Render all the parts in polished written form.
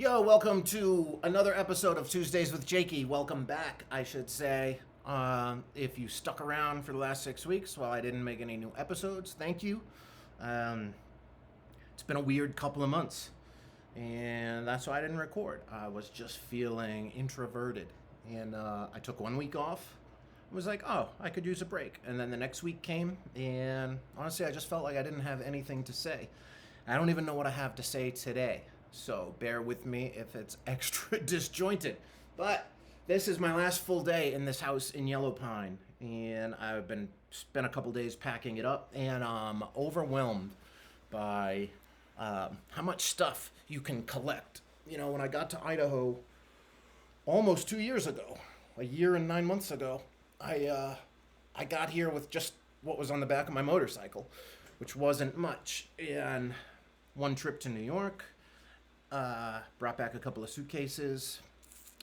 Yo, welcome to another episode of Tuesdays with Jakey. Welcome back, I should say. If you stuck around for the last 6 weeks while I didn't make any new episodes, thank you. It's been a weird couple of months, and that's why I didn't record. I was just feeling introverted, and I took 1 week off. I was like, oh, I could use a break. And then the next week came, and honestly, I just felt like I didn't have anything to say. I don't even know what I have to say today. So bear with me if it's extra disjointed. But this is my last full day in this house in Yellow Pine, and I've spent a couple days packing it up, and I'm overwhelmed by how much stuff you can collect. You know, when I got to Idaho almost 2 years ago, a year and 9 months ago, I got here with just what was on the back of my motorcycle, which wasn't much, and one trip to New York. Brought back a couple of suitcases,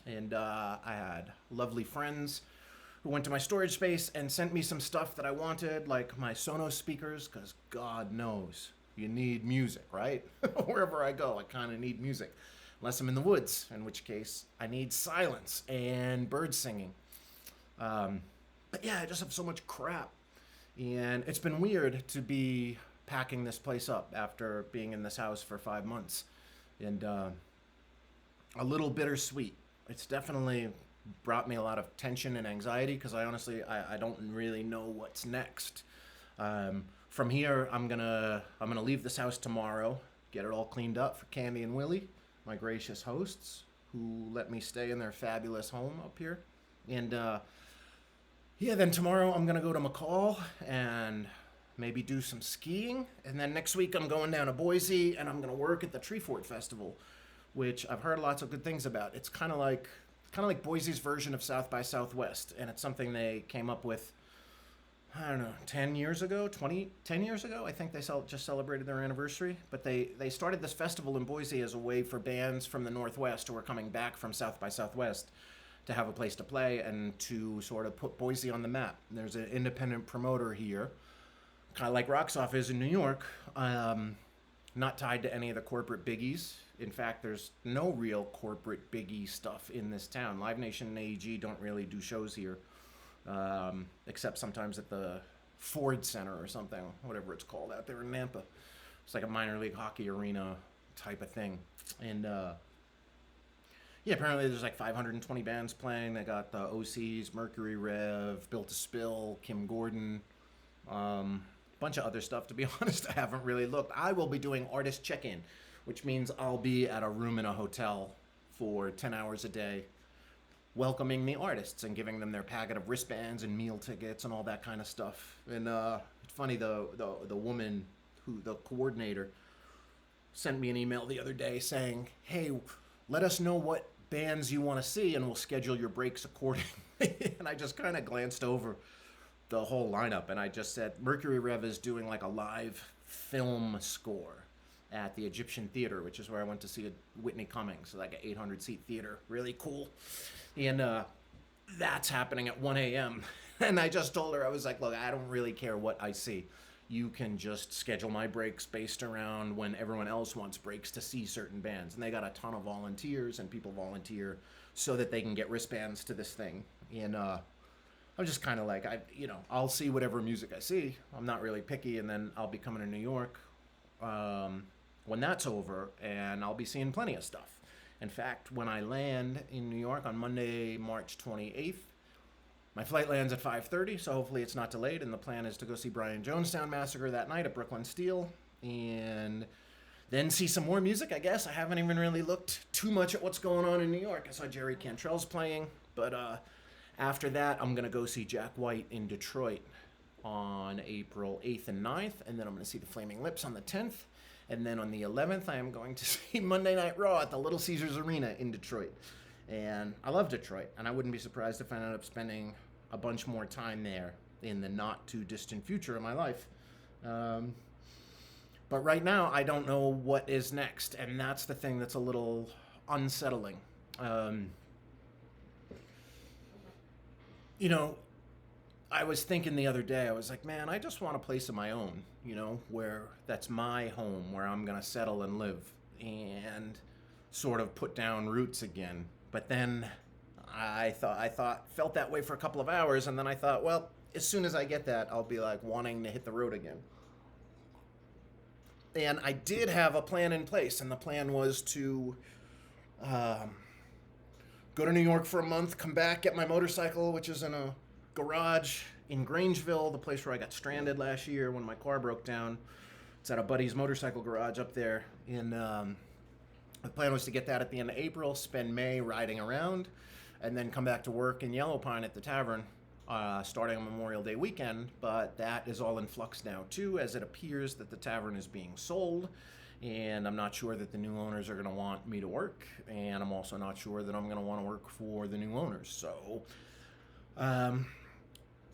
and I had lovely friends who went to my storage space and sent me some stuff that I wanted, like my Sonos speakers, because God knows you need music, right? Wherever I go, I kind of need music. Unless I'm in the woods, in which case I need silence and bird singing. But yeah, I just have so much crap. And it's been weird to be packing this place up after being in this house for 5 months. And a little bittersweet. It's definitely brought me a lot of tension and anxiety because I don't really know what's next. From here, I'm gonna leave this house tomorrow, get it all cleaned up for Candy and Willie, my gracious hosts, who let me stay in their fabulous home up here. And then tomorrow I'm gonna go to McCall and maybe do some skiing, and then next week I'm going down to Boise and I'm gonna work at the Tree Fort Festival, which I've heard lots of good things about. It's kind of like Boise's version of South by Southwest, and it's something they came up with, I don't know, 10 years ago. I think they just celebrated their anniversary, but they started this festival in Boise as a way for bands from the Northwest who are coming back from South by Southwest to have a place to play and to sort of put Boise on the map. There's an independent promoter here, kind of like Rocksoff is in New York, not tied to any of the corporate biggies. In fact, there's no real corporate biggie stuff in this town. Live Nation and AEG don't really do shows here, except sometimes at the Ford Center or something, whatever it's called out there in Nampa. It's like a minor league hockey arena type of thing. And apparently there's like 520 bands playing. They got the OCs, Mercury Rev, Built to Spill, Kim Gordon, bunch of other stuff. To be honest, I haven't really looked. I will be doing artist check-in, which means I'll be at a room in a hotel for 10 hours a day, welcoming the artists and giving them their packet of wristbands and meal tickets and all that kind of stuff. And it's funny, the woman the coordinator sent me an email the other day saying, hey, let us know what bands you want to see and we'll schedule your breaks accordingly. And I just kind of glanced over the whole lineup, and I just said Mercury Rev is doing like a live film score at the Egyptian Theater, which is where I went to see Whitney Cummings, so like an 800-seat theater, really cool. And that's happening at 1 a.m. And I just told her, I was like, look, I don't really care what I see. You can just schedule my breaks based around when everyone else wants breaks to see certain bands. And they got a ton of volunteers, and people volunteer so that they can get wristbands to this thing. And I'm just kind of like, I'll see whatever music I see. I'm not really picky, and then I'll be coming to New York when that's over, and I'll be seeing plenty of stuff. In fact, when I land in New York on Monday, March 28th, my flight lands at 5:30, so hopefully it's not delayed, and the plan is to go see Brian Jonestown Massacre that night at Brooklyn Steel, and then see some more music, I guess. I haven't even really looked too much at what's going on in New York. I saw Jerry Cantrell's playing, but after that, I'm going to go see Jack White in Detroit on April 8th and 9th, and then I'm going to see the Flaming Lips on the 10th, and then on the 11th, I am going to see Monday Night Raw at the Little Caesars Arena in Detroit. And I love Detroit, and I wouldn't be surprised if I ended up spending a bunch more time there in the not-too-distant future of my life. But right now, I don't know what is next, and that's the thing that's a little unsettling. I was thinking the other day, I was like, man, I just want a place of my own, where that's my home, where I'm going to settle and live. And sort of put down roots again. But then felt that way for a couple of hours, and then I thought, well, as soon as I get that, I'll be like wanting to hit the road again. And I did have a plan in place, and the plan was to go to New York for a month, come back, get my motorcycle, which is in a garage in Grangeville, the place where I got stranded last year when my car broke down. It's at a buddy's motorcycle garage up there. And the plan was to get that at the end of April, spend May riding around, and then come back to work in Yellow Pine at the tavern starting on Memorial Day weekend. But that is all in flux now, too, as it appears that the tavern is being sold. And I'm not sure that the new owners are going to want me to work. And I'm also not sure that I'm going to want to work for the new owners. So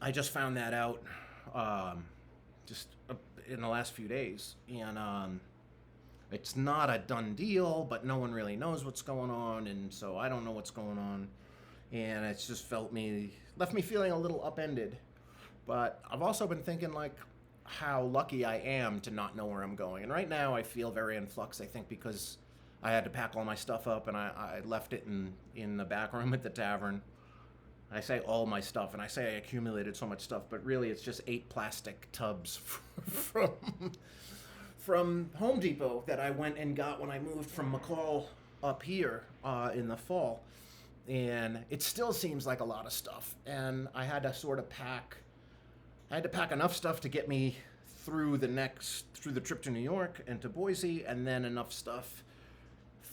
I just found that out just in the last few days. And it's not a done deal, but no one really knows what's going on. And so I don't know what's going on. And it's just left me feeling a little upended. But I've also been thinking, like, how lucky I am to not know where I'm going. And right now I feel very in flux, I think, because I had to pack all my stuff up, and I left it in the back room at the tavern. I say all my stuff, and I say I accumulated so much stuff, but really it's just 8 plastic tubs from Home Depot that I went and got when I moved from McCall up here in the fall. And it still seems like a lot of stuff, and I had to sort of pack enough stuff to get me through the trip to New York and to Boise, and then enough stuff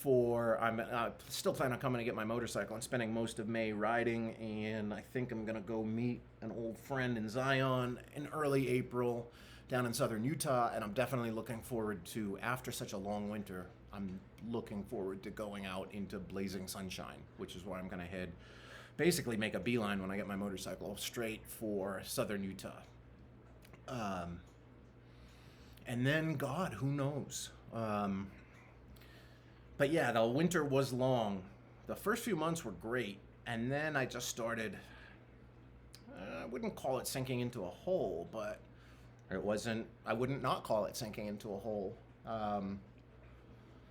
I'm still planning on coming to get my motorcycle and spending most of May riding, and I think I'm gonna go meet an old friend in Zion in early April down in southern Utah, and I'm definitely looking forward to, after such a long winter, I'm looking forward to going out into blazing sunshine, which is where I'm gonna head. Basically make a beeline when I get my motorcycle straight for southern Utah. And then, God, who knows? But yeah, the winter was long. The first few months were great. And then I just started, I wouldn't call it sinking into a hole, but I wouldn't not call it sinking into a hole.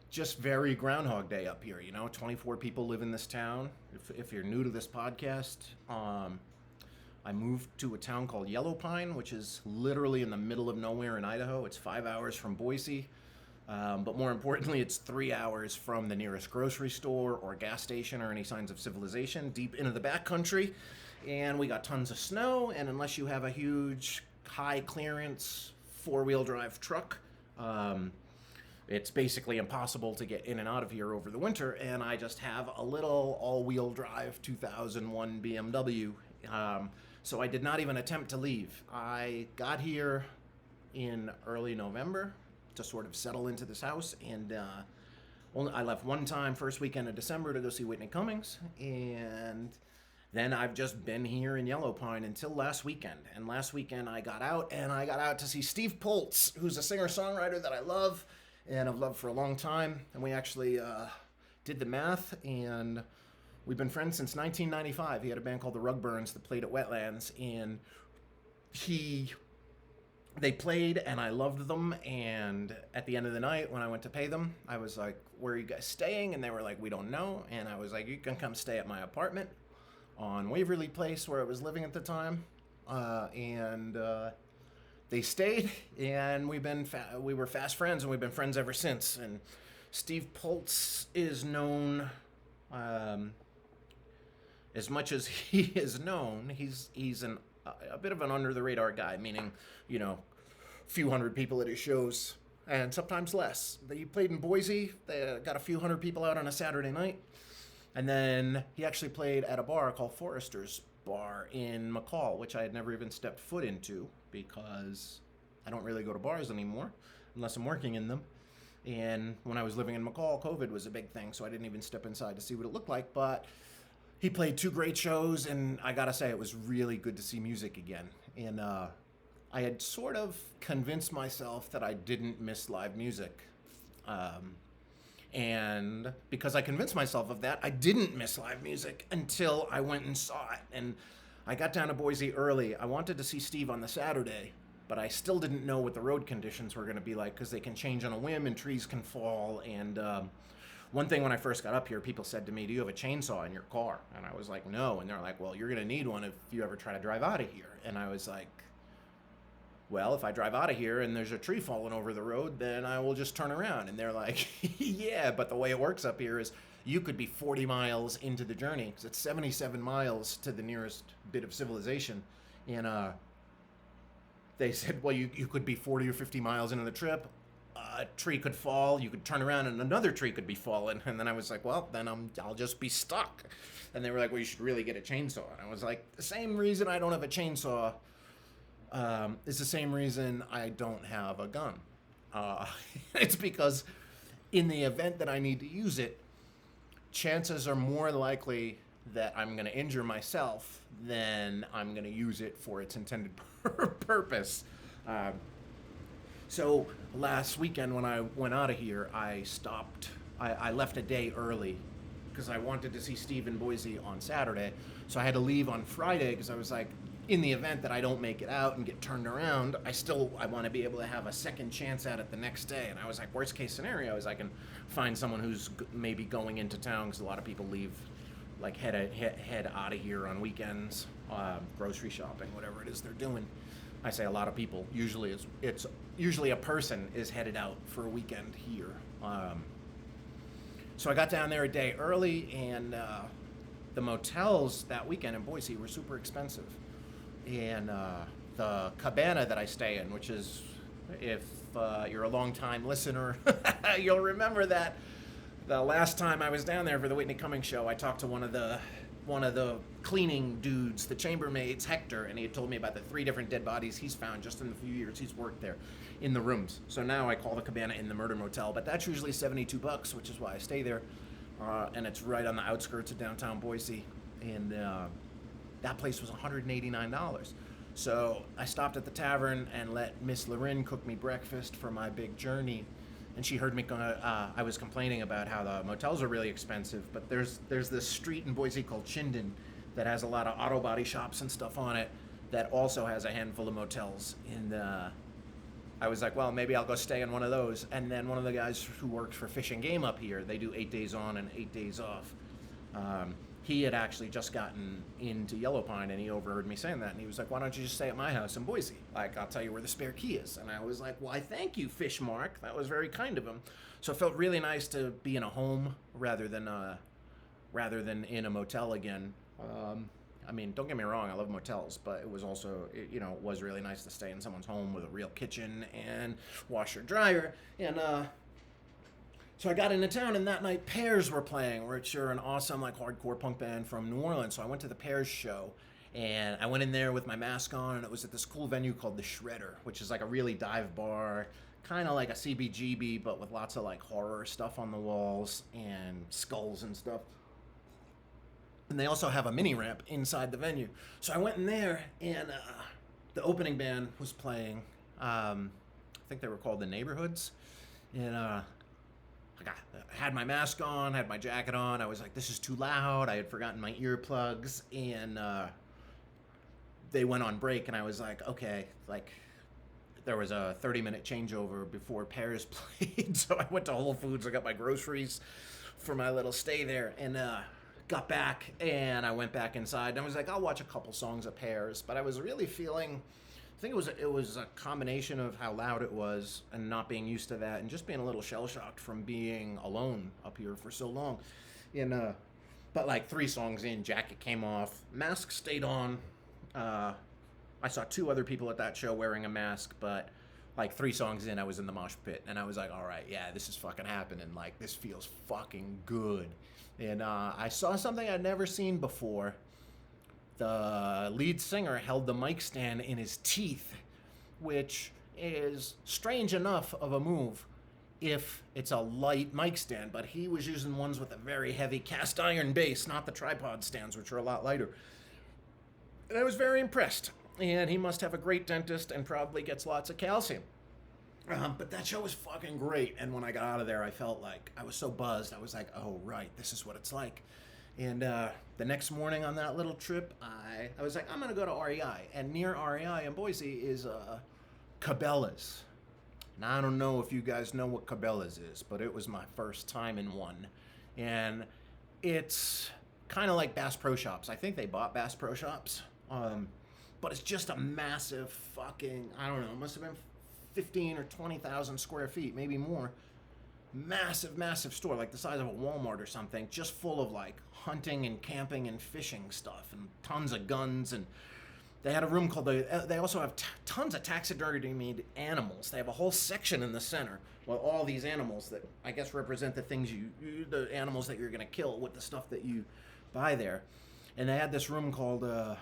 Just very Groundhog Day up here, 24 people live in this town. If you're new to this podcast, I moved to a town called Yellow Pine, which is literally in the middle of nowhere in Idaho. It's 5 hours from Boise, but more importantly, it's 3 hours from the nearest grocery store or gas station or any signs of civilization, deep into the backcountry. And we got tons of snow, and unless you have a huge, high clearance, 4-wheel drive truck, it's basically impossible to get in and out of here over the winter, and I just have a little all-wheel drive 2001 BMW, so I did not even attempt to leave. I got here in early November to sort of settle into this house, and I left one time first weekend of December to go see Whitney Cummings, and then I've just been here in Yellow Pine until last weekend. And last weekend I got out to see Steve Poltz, who's a singer-songwriter that I love and I've loved for a long time. And we actually did the math, and we've been friends since 1995. He had a band called the Rugburns that played at Wetlands, and they played, and I loved them. And at the end of the night, when I went to pay them, I was like, "Where are you guys staying?" And they were like, "We don't know." And I was like, "You can come stay at my apartment on Waverly Place, where I was living at the time." They stayed, and we were fast friends, and we've been friends ever since. And Steve Poltz is known, as much as he is known, he's a bit of an under the radar guy, meaning, few hundred people at his shows, and sometimes less. He played in Boise. They got a few hundred people out on a Saturday night. And then he actually played at a bar called Forrester's Bar in McCall, which I had never even stepped foot into because I don't really go to bars anymore unless I'm working in them. And when I was living in McCall, COVID was a big thing, so I didn't even step inside to see what it looked like. But he played 2 great shows, and I gotta say, it was really good to see music again. And I had sort of convinced myself that I didn't miss live music. And because I convinced myself of that, I didn't miss live music until I went and saw it. And I got down to Boise early. I wanted to see Steve on the Saturday, but I still didn't know what the road conditions were going to be like, because they can change on a whim and trees can fall. And One thing when I first got up here, people said to me, "Do you have a chainsaw in your car?" And I was like, "No." And they're like, "Well, you're going to need one if you ever try to drive out of here." And I was like, "Well, if I drive out of here and there's a tree falling over the road, then I will just turn around." And they're like, "Yeah, but the way it works up here is you could be 40 miles into the journey, because it's 77 miles to the nearest bit of civilization." And they said, "Well, you could be 40 or 50 miles into the trip. A tree could fall, you could turn around and another tree could be falling." And then I was like, "Well, then I'll just be stuck." And they were like, "Well, you should really get a chainsaw." And I was like, the same reason I don't have a chainsaw is the same reason I don't have a gun. It's because in the event that I need to use it, chances are more likely that I'm going to injure myself than I'm going to use it for its intended purpose. So last weekend when I went out of here, I left a day early because I wanted to see Steve in Boise on Saturday. So I had to leave on Friday because I was like, in the event that I don't make it out and get turned around, I want to be able to have a second chance at it the next day. And I was like, worst case scenario is I can find someone who's maybe going into town, because a lot of people leave, like head out of here on weekends, grocery shopping, whatever it is they're doing. I say a lot of people. Usually it's usually a person is headed out for a weekend here. So I got down there a day early, and the motels that weekend in Boise were super expensive. And the cabana that I stay in, which is, if you're a long-time listener, you'll remember that the last time I was down there for the Whitney Cummings show, I talked to one of the cleaning dudes, the chambermaids, Hector, and he had told me about the 3 different dead bodies he's found just in the few years he's worked there in the rooms. So now I call the cabana in the murder motel, but that's usually $72, which is why I stay there. And it's right on the outskirts of downtown Boise. And that place was $189. So I stopped at the tavern and let Miss Lorin cook me breakfast for my big journey. And she heard me I was complaining about how the motels are really expensive, but there's this street in Boise called Chinden that has a lot of auto body shops and stuff on it that also has a handful of motels. And I was like, well, maybe I'll go stay in one of those. And then one of the guys who works for Fish and Game up here, they do 8 days on and 8 days off. He had actually just gotten into Yellow Pine, and he overheard me saying that, and he was like, "Why don't you just stay at my house in Boise? Like, I'll tell you where the spare key is." And I was like, "Why, thank you, Fish Mark. That was very kind of him." So it felt really nice to be in a home rather than in a motel again. I mean, don't get me wrong, I love motels, but it was also, it was really nice to stay in someone's home with a real kitchen and washer dryer. And so I got into town, and that night Pears were playing, which are an awesome hardcore punk band from New Orleans. So I went to the Pears show, and I went in there with my mask on, and it was at this cool venue called the Shredder, which is like a really dive bar, kind of like a CBGB, but with lots of horror stuff on the walls and skulls and stuff. And they also have a mini ramp inside the venue. So I went in there, and the opening band was playing. I think they were called the Neighborhoods, and I had my mask on, had my jacket on. I was like, this is too loud. I had forgotten my earplugs, and they went on break, and I was like, okay, there was a 30-minute changeover before Pears played. So I went to Whole Foods. I got my groceries for my little stay there, and got back, and I went back inside, and I was like, I'll watch a couple songs of Pears. But I was really feeling, I think it was a combination of how loud it was and not being used to that, and just being a little shell-shocked from being alone up here for so long. And but 3 songs in, jacket came off, mask stayed on. I saw 2 other people at that show wearing a mask, but 3 songs in, I was in the mosh pit, and I was like, all right, yeah, this is fucking happening. This feels fucking good. And I saw something I'd never seen before. The lead singer held the mic stand in his teeth, which is strange enough of a move if it's a light mic stand, but he was using ones with a very heavy cast iron base, not the tripod stands, which are a lot lighter. And I was very impressed. And he must have a great dentist and probably gets lots of calcium. But that show was fucking great. And when I got out of there, I felt like I was so buzzed. I was like, oh, right, this is what it's like. And the next morning on that little trip, I was like, I'm going to go to REI. And near REI in Boise is Cabela's. And I don't know if you guys know what Cabela's is, but it was my first time in one. And it's kind of like Bass Pro Shops. I think they bought Bass Pro Shops. But it's just a massive fucking, I don't know, it must have been 15 or 20,000 square feet, maybe more. Massive, massive store, like the size of a Walmart or something, just full of like hunting and camping and fishing stuff and tons of guns. And they had a room called they also have tons of taxidermied animals. They have a whole section in the center with all these animals that I guess represent the things the animals that you're gonna kill with the stuff that you buy there. And they had this room called the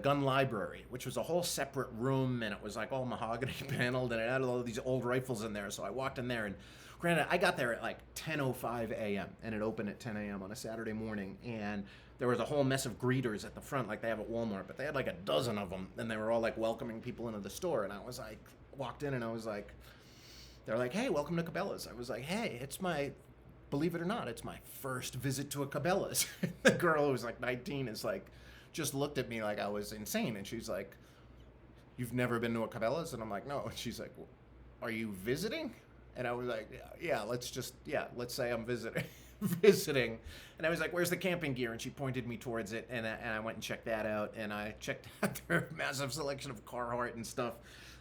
gun library, which was a whole separate room, and it was like all mahogany paneled, and it had all these old rifles in there. So I walked in there, and granted, I got there at like 10:05 a.m. and it opened at 10 a.m. on a Saturday morning, and there was a whole mess of greeters at the front like they have at Walmart, but they had like a dozen of them, and they were all like welcoming people into the store. And I was like, walked in, and I was like, they're like, hey, welcome to Cabela's. I was like, hey, believe it or not, it's my first visit to a Cabela's. The girl who was like 19 is like, just looked at me like I was insane, and she's like, you've never been to a Cabela's? And I'm like, no. And she's like, well, are you visiting? And I was like, yeah, let's say I'm visiting. And I was like, where's the camping gear? And she pointed me towards it, and I went and checked that out, and I checked out their massive selection of Carhartt and stuff.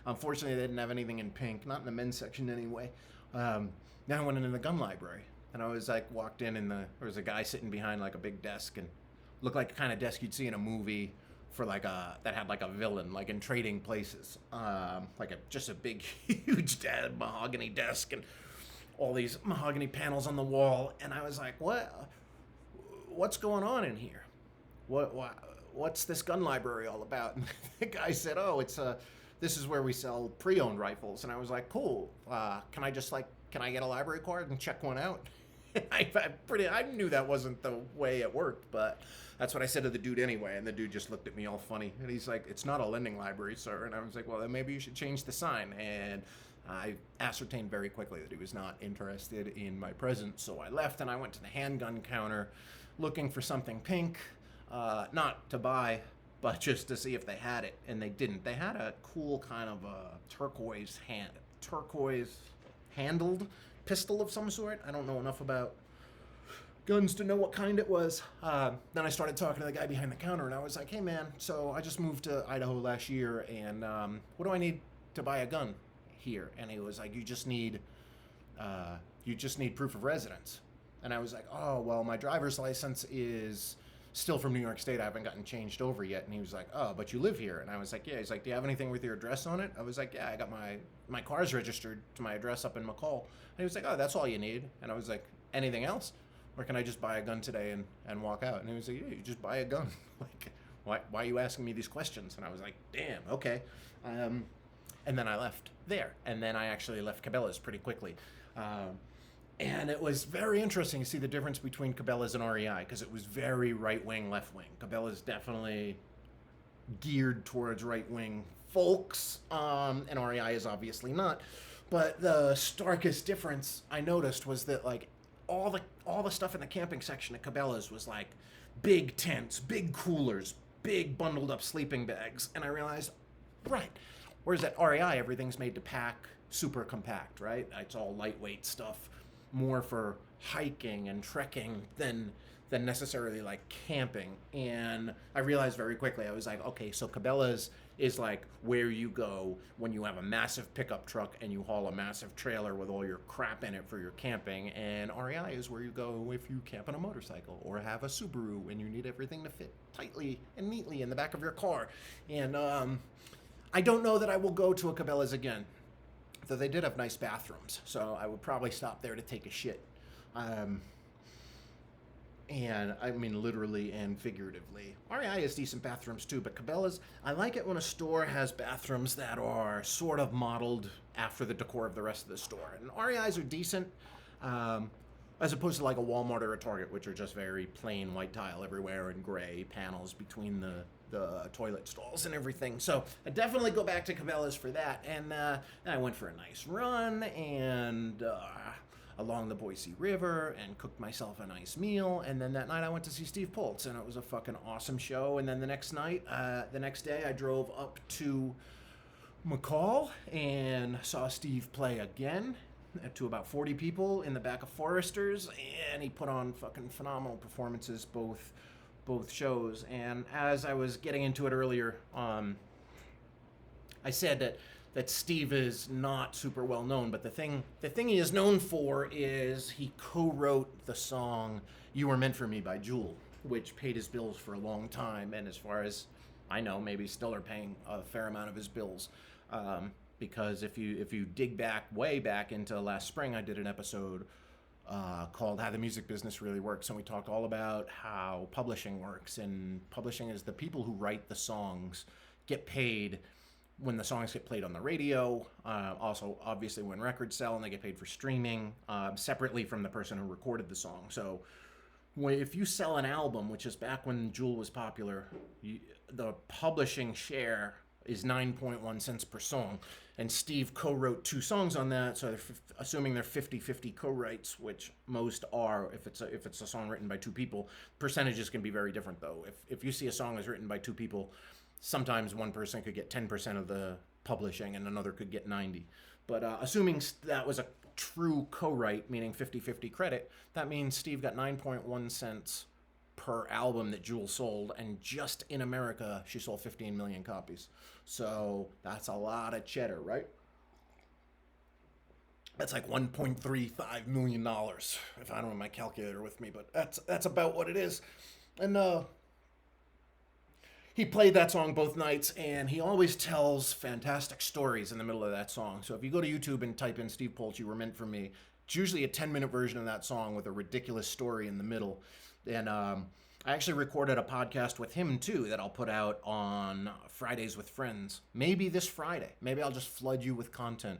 Unfortunately, they didn't have anything in pink, not in the men's section anyway. Then I went into the gun library, and I was like, walked in, and there was a guy sitting behind like a big desk, and looked like the kind of desk you'd see in a movie for like that had like a villain, like in Trading Places, like just a big, huge mahogany desk and all these mahogany panels on the wall. And I was like, what's going on in here? What's this gun library all about? And the guy said, oh, this is where we sell pre-owned rifles. And I was like, cool. Can I get a library card and check one out? I knew that wasn't the way it worked, but that's what I said to the dude anyway, and the dude just looked at me all funny, and he's like, it's not a lending library, sir. And I was like, well, then maybe you should change the sign. And I ascertained very quickly that he was not interested in my presence, so I left, and I went to the handgun counter looking for something pink, not to buy, but just to see if they had it, and they didn't. They had a cool kind of turquoise handled pistol of some sort. I don't know enough about guns to know what kind it was. Then I started talking to the guy behind the counter, and I was like, hey man, so I just moved to Idaho last year, and what do I need to buy a gun here? And he was like, you just need proof of residence. And I was like, oh, well, my driver's license is still from New York State. I haven't gotten changed over yet. And he was like, oh, but you live here. And I was like, yeah. He's like, do you have anything with your address on it? I was like, yeah, I got my car's registered to my address up in McCall. And he was like, oh, that's all you need. And I was like, anything else? Or can I just buy a gun today and walk out? And he was like, yeah, you just buy a gun. Like, why are you asking me these questions? And I was like, damn, okay. And then I left there. And then I actually left Cabela's pretty quickly. And it was very interesting to see the difference between Cabela's and REI, because it was very right-wing, left-wing. Cabela's definitely geared towards right-wing folks, and REI is obviously not. But the starkest difference I noticed was that like all the stuff in the camping section at Cabela's was like big tents, big coolers, big bundled up sleeping bags, and I realized, right, whereas at REI everything's made to pack, super compact, right? It's all lightweight stuff, more for hiking and trekking than necessarily like camping. And I realized very quickly, I was like, okay, so Cabela's is like where you go when you have a massive pickup truck and you haul a massive trailer with all your crap in it for your camping, and REI is where you go if you camp on a motorcycle or have a Subaru and you need everything to fit tightly and neatly in the back of your car. And I don't know that I will go to a Cabela's again, though they did have nice bathrooms, so I would probably stop there to take a shit. And I mean literally and figuratively. REI has decent bathrooms too, but Cabela's, I like it when a store has bathrooms that are sort of modeled after the decor of the rest of the store. And REI's are decent, as opposed to like a Walmart or a Target, which are just very plain white tile everywhere and gray panels between the toilet stalls and everything. So I definitely go back to Cabela's for that. And I went for a nice run and along the Boise River and cooked myself a nice meal. And then that night I went to see Steve Poltz, and it was a fucking awesome show. And then the next day I drove up to McCall and saw Steve play again to about 40 people in the back of Foresters, and he put on fucking phenomenal performances both shows. And as I was getting into it earlier, I said that Steve is not super well known, but the thing he is known for is he co-wrote the song "You Were Meant for Me" by Jewel, which paid his bills for a long time, and as far as I know, maybe still are paying a fair amount of his bills. Because if you dig way back into last spring, I did an episode called "How the Music Business Really Works," and we talked all about how publishing works. And publishing is the people who write the songs get paid when the songs get played on the radio. Also, obviously, when records sell and they get paid for streaming, separately from the person who recorded the song. So if you sell an album, which is back when Jewel was popular, the publishing share is 9.1 cents per song. And Steve co-wrote 2 songs on that, so assuming they're 50-50 co-writes, which most are if it's a song written by 2 people. Percentages can be very different, though. If you see a song is written by 2 people, sometimes one person could get 10% of the publishing and another could get 90. But assuming that was a true co-write, meaning 50-50 credit, that means Steve got 9.1 cents per album that Jewel sold, and just in America, she sold 15 million copies. So that's a lot of cheddar, right? That's like $1.35 million, if I don't have my calculator with me, but that's about what it is. And he played that song both nights, and he always tells fantastic stories in the middle of that song. So if you go to YouTube and type in Steve Polch, "You Were Meant for Me," it's usually a 10-minute version of that song with a ridiculous story in the middle. And I actually recorded a podcast with him too that I'll put out on Fridays with Friends. Maybe this Friday. Maybe I'll just flood you with content,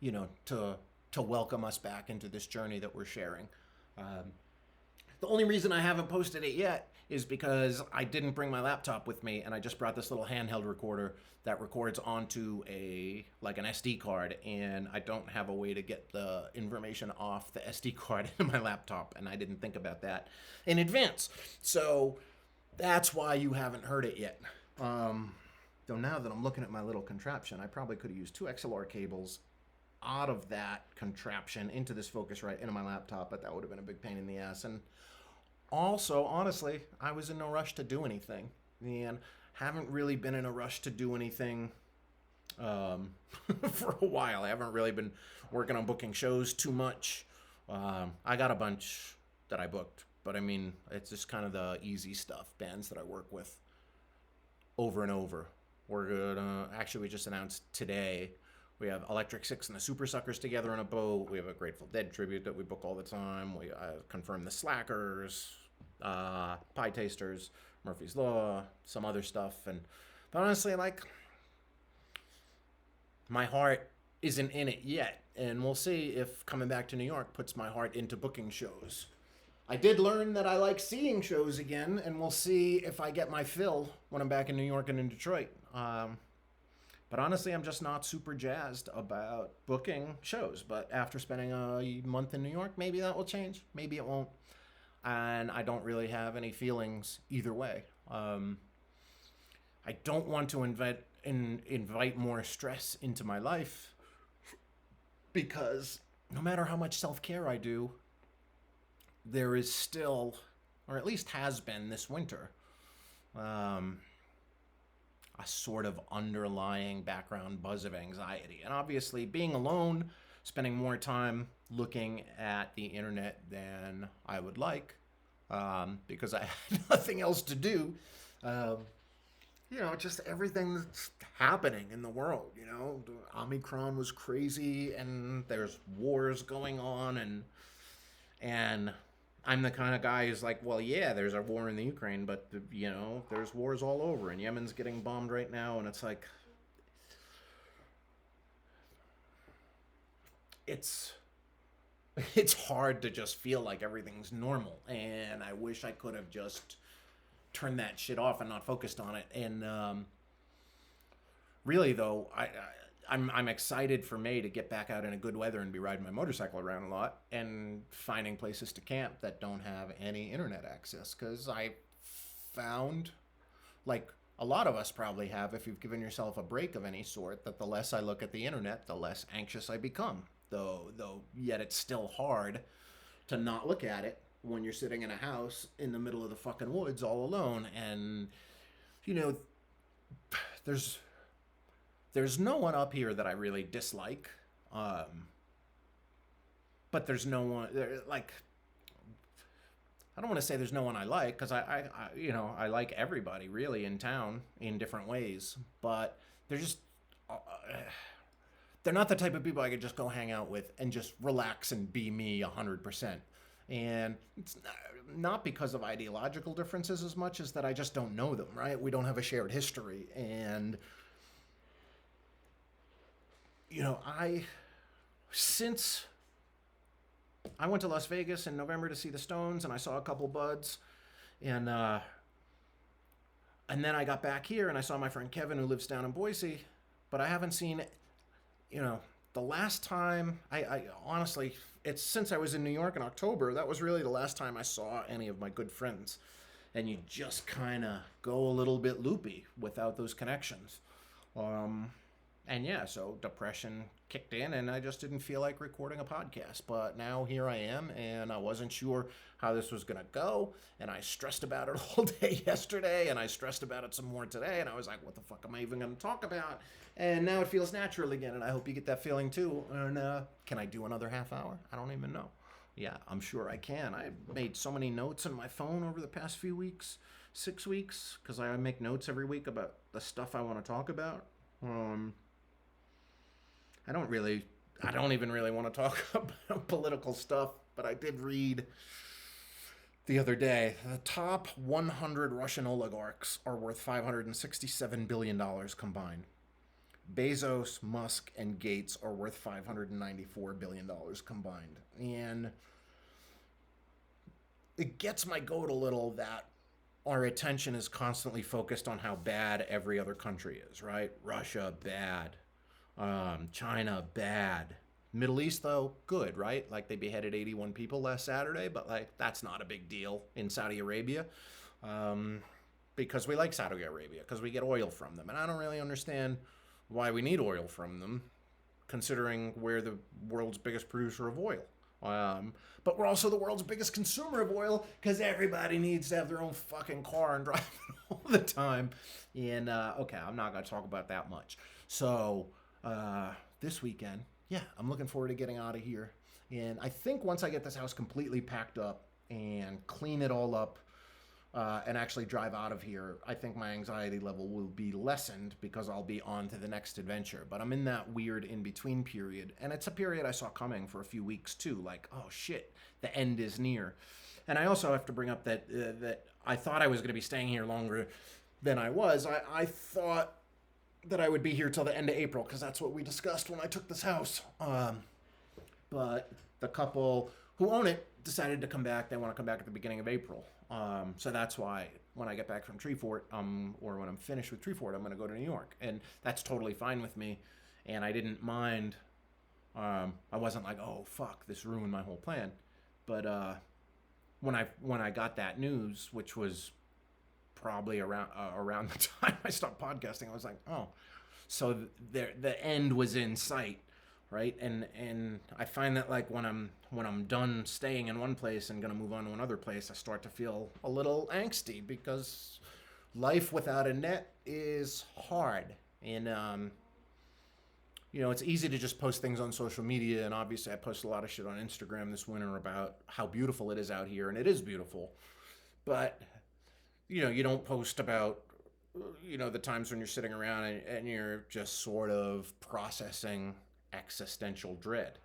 to welcome us back into this journey that we're sharing. The only reason I haven't posted it yet is because I didn't bring my laptop with me, and I just brought this little handheld recorder that records onto an SD card, and I don't have a way to get the information off the SD card into my laptop, and I didn't think about that in advance. So that's why you haven't heard it yet. Though now that I'm looking at my little contraption, I probably could have used 2 XLR cables out of that contraption into this Focusrite into my laptop, but that would have been a big pain in the ass. And also, honestly, I was in no rush to do anything, and haven't really been in a rush to do anything for a while. I haven't really been working on booking shows too much. I got a bunch that I booked, but I mean, it's just kind of the easy stuff, bands that I work with over and over. We just announced today, we have Electric Six and the Super Suckers together on a boat. We have a Grateful Dead tribute that we book all the time. We confirmed the Slackers, Pie Tasters, Murphy's Law, some other stuff. But honestly, my heart isn't in it yet. And we'll see if coming back to New York puts my heart into booking shows. I did learn that I like seeing shows again, and we'll see if I get my fill when I'm back in New York and in Detroit. But honestly, I'm just not super jazzed about booking shows. But after spending a month in New York, maybe that will change. Maybe it won't. And I don't really have any feelings either way. I don't want to invite more stress into my life, because no matter how much self-care I do, there is still, or at least has been this winter, a sort of underlying background buzz of anxiety. And obviously, being alone, spending more time looking at the internet than I would like, because I had nothing else to do. Just everything that's happening in the world. Omicron was crazy, and there's wars going on, and I'm the kind of guy who's like, well, yeah, there's a war in the Ukraine, but, there's wars all over, and Yemen's getting bombed right now, and it's like, it's hard to just feel like everything's normal, and I wish I could have just turned that shit off and not focused on it. And really, though, I'm excited for May to get back out in a good weather and be riding my motorcycle around a lot and finding places to camp that don't have any internet access. Because I found, a lot of us probably have, if you've given yourself a break of any sort, that the less I look at the internet, the less anxious I become. Though yet it's still hard to not look at it when you're sitting in a house in the middle of the fucking woods all alone. And you know, there's there's no one up here that I really dislike. Um, but there's no one like, I don't want to say there's no one I like, because I like everybody really in town in different ways, but they're just uh, they're not the type of people I could just go hang out with and just relax and be me 100%. And it's not because of ideological differences as much as that I just don't know them, right? We don't have a shared history. And I since I went to Las Vegas in November to see the Stones, and I saw a couple buds, and then I got back here and I saw my friend Kevin, who lives down in Boise, but I haven't seen, you know, the last time I honestly, it's since I was in New York in October. That was really the last time I saw any of my good friends, and you just kind of go a little bit loopy without those connections. And yeah, so depression kicked in, and I just didn't feel like recording a podcast. But now here I am, and I wasn't sure how this was gonna go, and I stressed about it all day yesterday, and I stressed about it some more today, and I was like, what the fuck am I even gonna talk about? And now it feels natural again, and I hope you get that feeling too. And can I do another half hour? I don't even know. Yeah, I'm sure I can. I made so many notes on my phone over the past few weeks, 6 weeks, because I make notes every week about the stuff I want to talk about. I don't even really want to talk about political stuff, but I did read the other day the top 100 Russian oligarchs are worth $567 billion combined. Bezos, Musk, and Gates are worth $594 billion combined. And it gets my goat a little that our attention is constantly focused on how bad every other country is, right? Russia, bad. China, bad. Middle East, though, good, right? Like, they beheaded 81 people last Saturday, but like, that's not a big deal in Saudi Arabia. Because we like Saudi Arabia, because we get oil from them. And I don't really understand why we need oil from them, considering we're the world's biggest producer of oil. But we're also the world's biggest consumer of oil, because everybody needs to have their own fucking car and drive all the time. And, okay, I'm not going to talk about that much. So, this weekend, yeah, I'm looking forward to getting out of here. And I think once I get this house completely packed up and clean it all up, and actually drive out of here, I think my anxiety level will be lessened, because I'll be on to the next adventure. But I'm in that weird in-between period, and it's a period I saw coming for a few weeks too. Like, oh shit, the end is near. And I also have to bring up that that I thought I was going to be staying here longer than I was. I thought that I would be here till the end of April, because that's what we discussed when I took this house. But the couple who own it decided to come back. They want to come back at the beginning of April. So that's why when I get back from Treefort, or when I'm finished with Treefort, I'm going to go to New York. And that's totally fine with me. And I didn't mind. I wasn't like, oh, fuck, this ruined my whole plan. But when I got that news, which was probably around the time I stopped podcasting, I was like, oh, so the end was in sight, right? And I find that, like, when I'm done staying in one place and gonna move on to another place, I start to feel a little angsty, because life without a net is hard. And it's easy to just post things on social media, and obviously I post a lot of shit on Instagram this winter about how beautiful it is out here, and it is beautiful, but you don't post about, the times when you're sitting around and you're just sort of processing existential dread.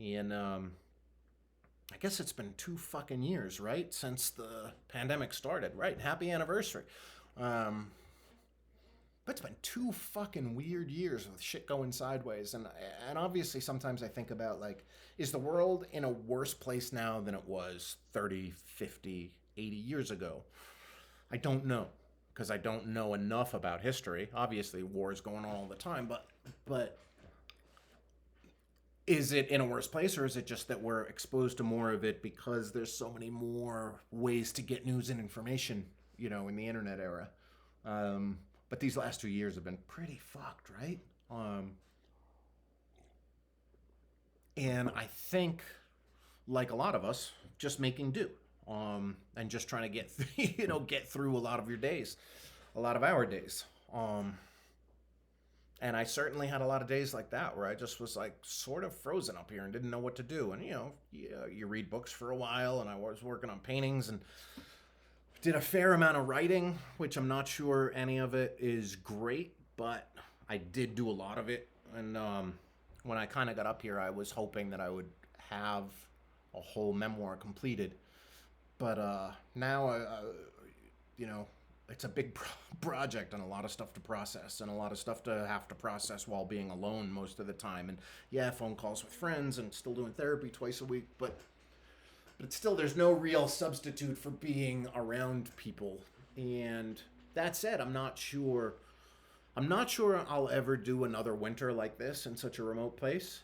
And I guess it's been 2 fucking years, right? Since the pandemic started, right? Happy anniversary. But it's been 2 fucking weird years with shit going sideways. And obviously sometimes I think about, like, is the world in a worse place now than it was 30, 50, 80 years ago? I don't know, because I don't know enough about history. Obviously, war is going on all the time, but is it in a worse place, or is it just that we're exposed to more of it because there's so many more ways to get news and information, in the internet era? But these last 2 years have been pretty fucked, right? Um, and I think, like a lot of us, just making do, and just trying to get get through a lot of your days, a lot of our days. Um, and I certainly had a lot of days like that where I just was like sort of frozen up here and didn't know what to do. And you read books for a while, and I was working on paintings and did a fair amount of writing, which I'm not sure any of it is great, but I did do a lot of it. And when I kind of got up here, I was hoping that I would have a whole memoir completed. But now, you know, it's a big project and a lot of stuff to process and a lot of stuff to have to process while being alone most of the time. And yeah, phone calls with friends and still doing therapy twice a week, but still, there's no real substitute for being around people. And that said, I'm not sure. I'm not sure I'll ever do another winter like this in such a remote place.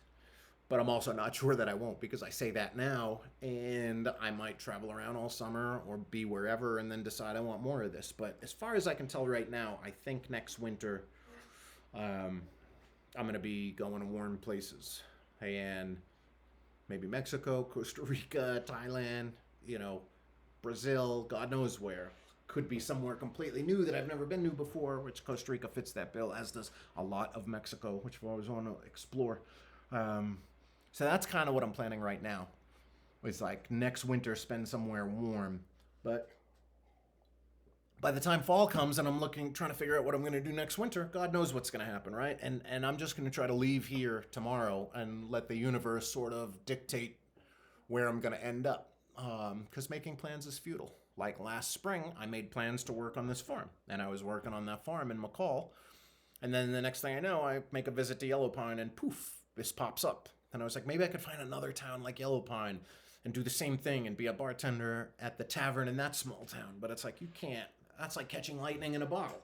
But I'm also not sure that I won't, because I say that now and I might travel around all summer or be wherever and then decide I want more of this. But as far as I can tell right now, I think next winter um, I'm going to be going to warm places. And maybe Mexico, Costa Rica, Thailand, you know, Brazil, God knows where. Could be somewhere completely new that I've never been to before, which Costa Rica fits that bill, as does a lot of Mexico, which I've always want to explore. Um, so that's kind of what I'm planning right now. It's like next winter, spend somewhere warm. But by the time fall comes and I'm trying to figure out what I'm going to do next winter, God knows what's going to happen, right? And I'm just going to try to leave here tomorrow and let the universe sort of dictate where I'm going to end up. Because making plans is futile. Like last spring, I made plans to work on this farm, and I was working on that farm in McCall. And then the next thing I know, I make a visit to Yellow Pine, and poof, this pops up. And I was like, maybe I could find another town like Yellow Pine and do the same thing and be a bartender at the tavern in that small town. But it's like, you can't. That's like catching lightning in a bottle.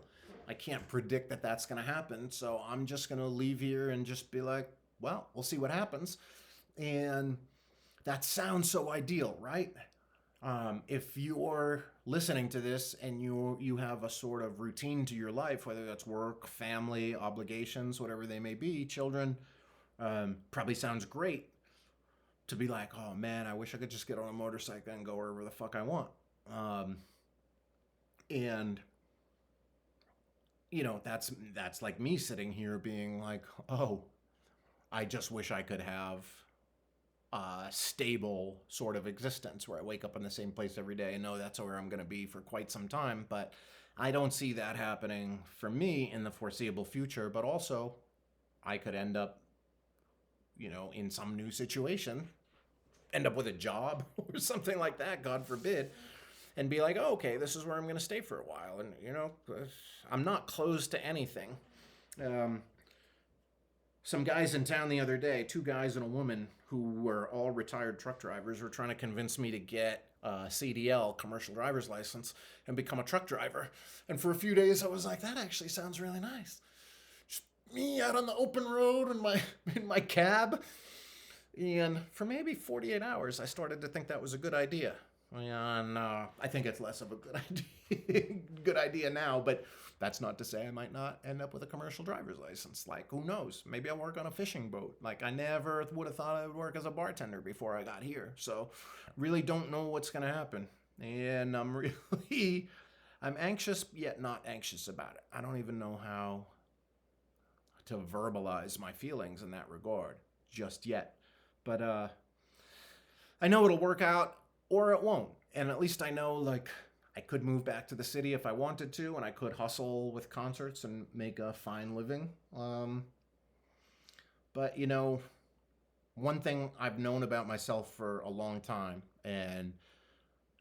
I can't predict that that's going to happen. So I'm just going to leave here and just be like, well, we'll see what happens. And that sounds so ideal, right? If you're listening to this and you have a sort of routine to your life, whether that's work, family, obligations, whatever they may be, children, probably sounds great to be like, oh man, I wish I could just get on a motorcycle and go wherever the fuck I want. And that's like me sitting here being like, oh, I just wish I could have a stable sort of existence where I wake up in the same place every day and know that's where I'm going to be for quite some time. But I don't see that happening for me in the foreseeable future. But also, I could end up, in some new situation, end up with a job or something like that, God forbid, and be like, oh, okay, this is where I'm going to stay for a while. And, I'm not closed to anything. Some guys in town the other day, two guys and a woman who were all retired truck drivers, were trying to convince me to get a CDL, commercial driver's license, and become a truck driver. And for a few days, I was like, that actually sounds really nice. Just me out on the open road in my cab. And for maybe 48 hours, I started to think that was a good idea. And I think it's less of a good idea now, but that's not to say I might not end up with a commercial driver's license. Like, who knows? Maybe I'll work on a fishing boat. Like, I never would have thought I would work as a bartender before I got here. So, really don't know what's going to happen. And I'm anxious, yet not anxious about it. I don't even know how to verbalize my feelings in that regard just yet. But I know it'll work out or it won't. And at least I know, like, I could move back to the city if I wanted to, and I could hustle with concerts and make a fine living. But, one thing I've known about myself for a long time, and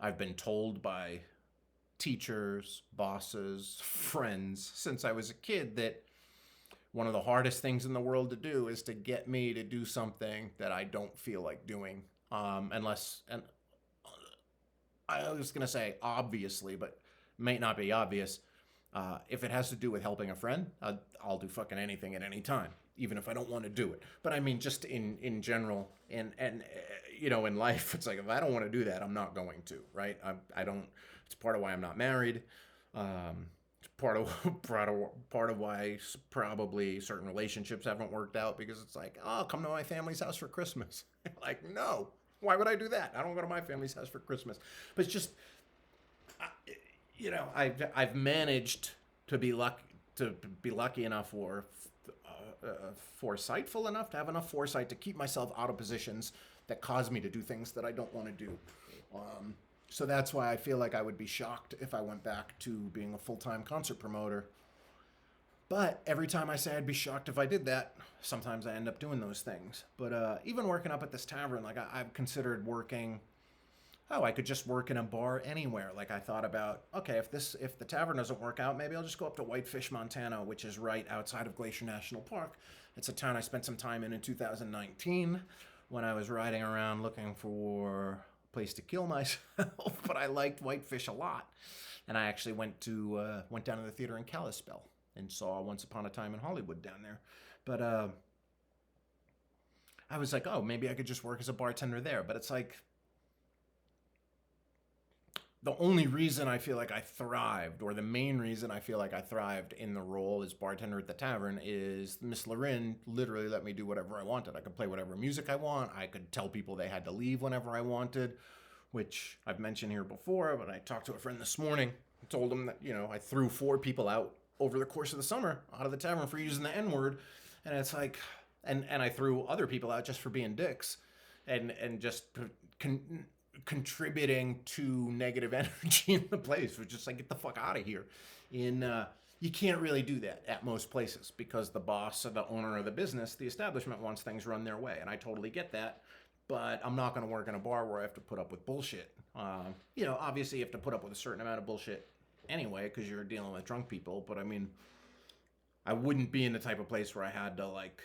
I've been told by teachers, bosses, friends since I was a kid, that one of the hardest things in the world to do is to get me to do something that I don't feel like doing. And I was going to say obviously, but might not be obvious. If it has to do with helping a friend, I'll do fucking anything at any time, even if I don't want to do it. But I mean, just in general, and in life, it's like, if I don't want to do that, I'm not going to, right? I don't. It's part of why I'm not married. It's part of why probably certain relationships haven't worked out, because it's like, oh, come to my family's house for Christmas. Like, no, why would I do that? I don't go to my family's house for Christmas. But it's just, I've managed to be lucky enough, or foresightful enough, to have enough foresight to keep myself out of positions that cause me to do things that I don't want to do. So that's why I feel like I would be shocked if I went back to being a full-time concert promoter. But every time I say I'd be shocked if I did that, sometimes I end up doing those things. But even working up at this tavern, like I've considered working. Oh, I could just work in a bar anywhere. Like I thought about, okay, if the tavern doesn't work out, maybe I'll just go up to Whitefish, Montana, which is right outside of Glacier National Park. It's a town I spent some time in 2019 when I was riding around looking for a place to kill myself. But I liked Whitefish a lot, and I actually went down to the theater in Kalispell and saw Once Upon a Time in Hollywood down there. But I was like, oh, maybe I could just work as a bartender there. But it's like, the only reason I feel like I thrived, or the main reason I feel like I thrived in the role as bartender at the tavern, is Miss Lorin literally let me do whatever I wanted. I could play whatever music I want. I could tell people they had to leave whenever I wanted, which I've mentioned here before, but I talked to a friend this morning. I told him that, I threw 4 people out over the course of the summer out of the tavern for using the N-word. And it's like, and I threw other people out just for being dicks and just contributing to negative energy in the place, which is just like, get the fuck out of here. You can't really do that at most places, because the boss or the owner of the business, the establishment, wants things run their way, and I totally get that. But I'm not going to work in a bar where I have to put up with bullshit. Obviously you have to put up with a certain amount of bullshit anyway, because you're dealing with drunk people. But I mean, I wouldn't be in the type of place where I had to like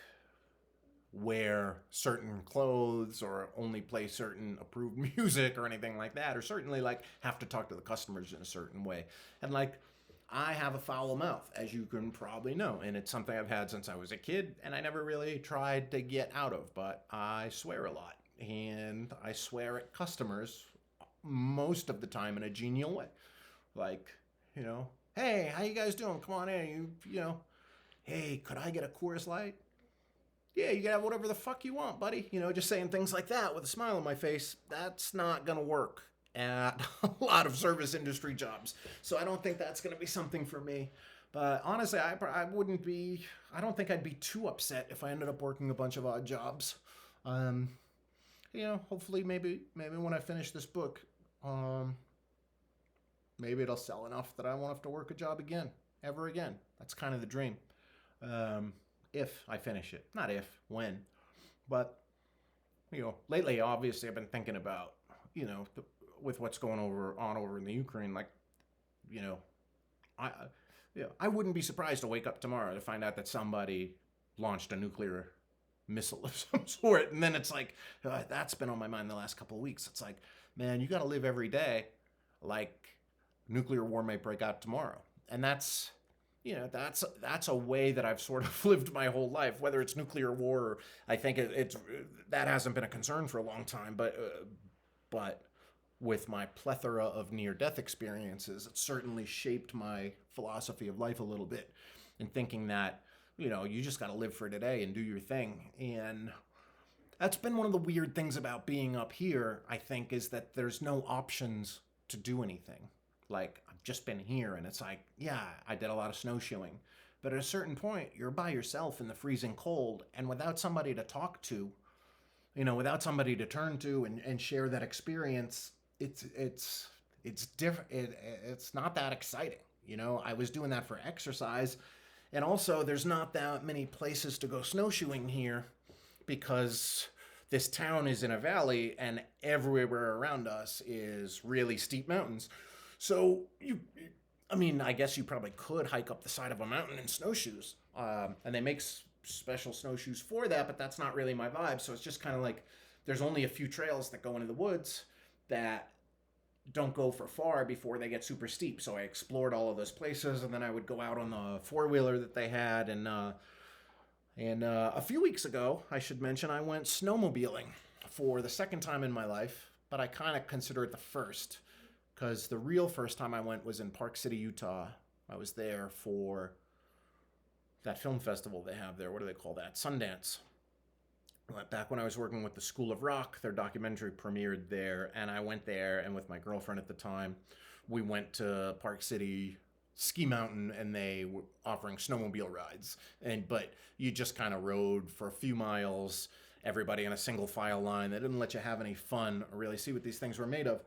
wear certain clothes or only play certain approved music or anything like that, or certainly like have to talk to the customers in a certain way. And like, I have a foul mouth, as you can probably know, and it's something I've had since I was a kid, and I never really tried to get out of. But I swear a lot, and I swear at customers most of the time in a genial way. Like, hey, how you guys doing? Come on in. Hey, could I get a Coors Light? Yeah, you can have whatever the fuck you want, buddy. Just saying things like that with a smile on my face. That's not going to work at a lot of service industry jobs. So I don't think that's going to be something for me. But honestly, I don't think I'd be too upset if I ended up working a bunch of odd jobs. Hopefully maybe when I finish this book, maybe it'll sell enough that I won't have to work a job ever again. That's kind of the dream. If I finish it. Not if, when. But, lately, obviously, I've been thinking about, with what's going on over in the Ukraine, like, I wouldn't be surprised to wake up tomorrow to find out that somebody launched a nuclear missile of some sort. And then it's like, that's been on my mind the last couple of weeks. It's like, man, you got to live every day like nuclear war may break out tomorrow. And that's a way that I've sort of lived my whole life, whether it's nuclear war, or I think it's that hasn't been a concern for a long time, but with my plethora of near-death experiences, it certainly shaped my philosophy of life a little bit, in thinking that, you just got to live for today and do your thing. And that's been one of the weird things about being up here, I think, is that there's no options to do anything. Like, I've just been here, and it's like, yeah, I did a lot of snowshoeing. But at a certain point, you're by yourself in the freezing cold, and without somebody to talk to, without somebody to turn to and share that experience, it's different. It's not that exciting. I was doing that for exercise, and also there's not that many places to go snowshoeing here, because this town is in a valley, and everywhere around us is really steep mountains. So I guess you probably could hike up the side of a mountain in snowshoes. And they make special snowshoes for that, but that's not really my vibe. So it's just kind of like, there's only a few trails that go into the woods that don't go for far before they get super steep. So I explored all of those places, and then I would go out on the 4-wheeler that they had. And a few weeks ago, I should mention, I went snowmobiling for the second time in my life, but I kind of consider it the first. Because the real first time I went was in Park City, Utah, I was there for that film festival they have there. What do they call that? Sundance. Back when I was working with the School of Rock, their documentary premiered there, and I went there, and with my girlfriend at the time, we went to Park City Ski Mountain, and they were offering snowmobile rides. But you just kind of rode for a few miles, everybody in a single file line. They didn't let you have any fun or really see what these things were made of.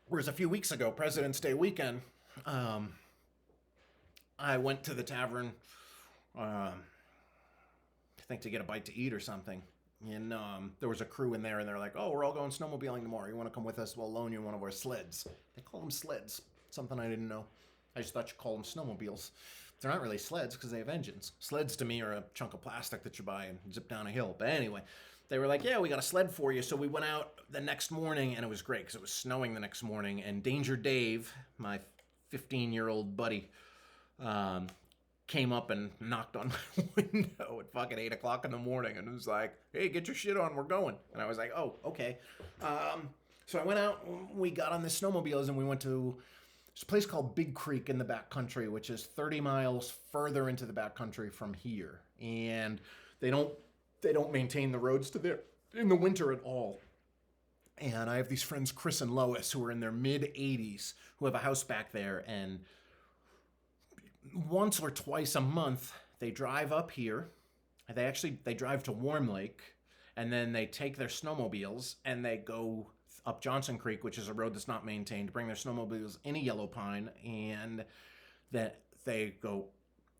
Whereas a few weeks ago, President's Day weekend, I went to the tavern, I think to get a bite to eat or something. And there was a crew in there, and they're like, "Oh, we're all going snowmobiling tomorrow. You want to come with us? We'll loan you one of our sleds." They call them sleds. Something I didn't know. I just thought you call them snowmobiles. They're not really sleds because they have engines. Sleds to me are a chunk of plastic that you buy and zip down a hill. But anyway, they were like, "Yeah, we got a sled for you." So we went out the next morning, and it was great because it was snowing the next morning. And Danger Dave, my 15-year-old buddy, came up and knocked on my window at fucking 8 o'clock in the morning and was like, "Hey, get your shit on, we're going." And I was like, "Oh, okay." So I went out, we got on the snowmobiles, and we went to this place called Big Creek in the backcountry, which is 30 miles further into the backcountry from here. And they don't maintain the roads to there in the winter at all. And I have these friends, Chris and Lois, who are in their mid-80s, who have a house back there, and once or twice a month, they drive up here. They drive to Warm Lake, and then they take their snowmobiles and they go up Johnson Creek, which is a road that's not maintained, bring their snowmobiles in a Yellow Pine, and that they go.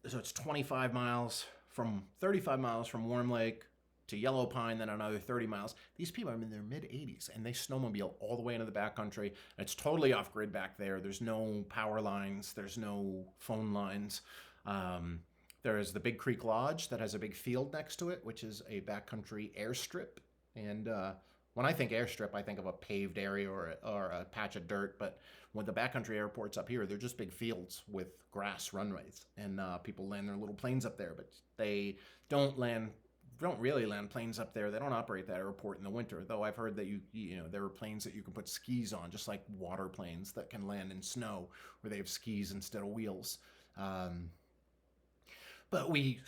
So it's 35 miles from Warm Lake to Yellow Pine, then another 30 miles. These people are in their mid-80s, and they snowmobile all the way into the backcountry. It's totally off-grid back there. There's no power lines. There's no phone lines. There is the Big Creek Lodge that has a big field next to it, which is a backcountry airstrip. And when I think airstrip, I think of a paved area or a patch of dirt. But when the backcountry airports up here, they're just big fields with grass runways. And people land their little planes up there, but they don't really land planes up there. They don't operate that airport in the winter, though I've heard that there are planes that you can put skis on, just like water planes that can land in snow, where they have skis instead of wheels. But we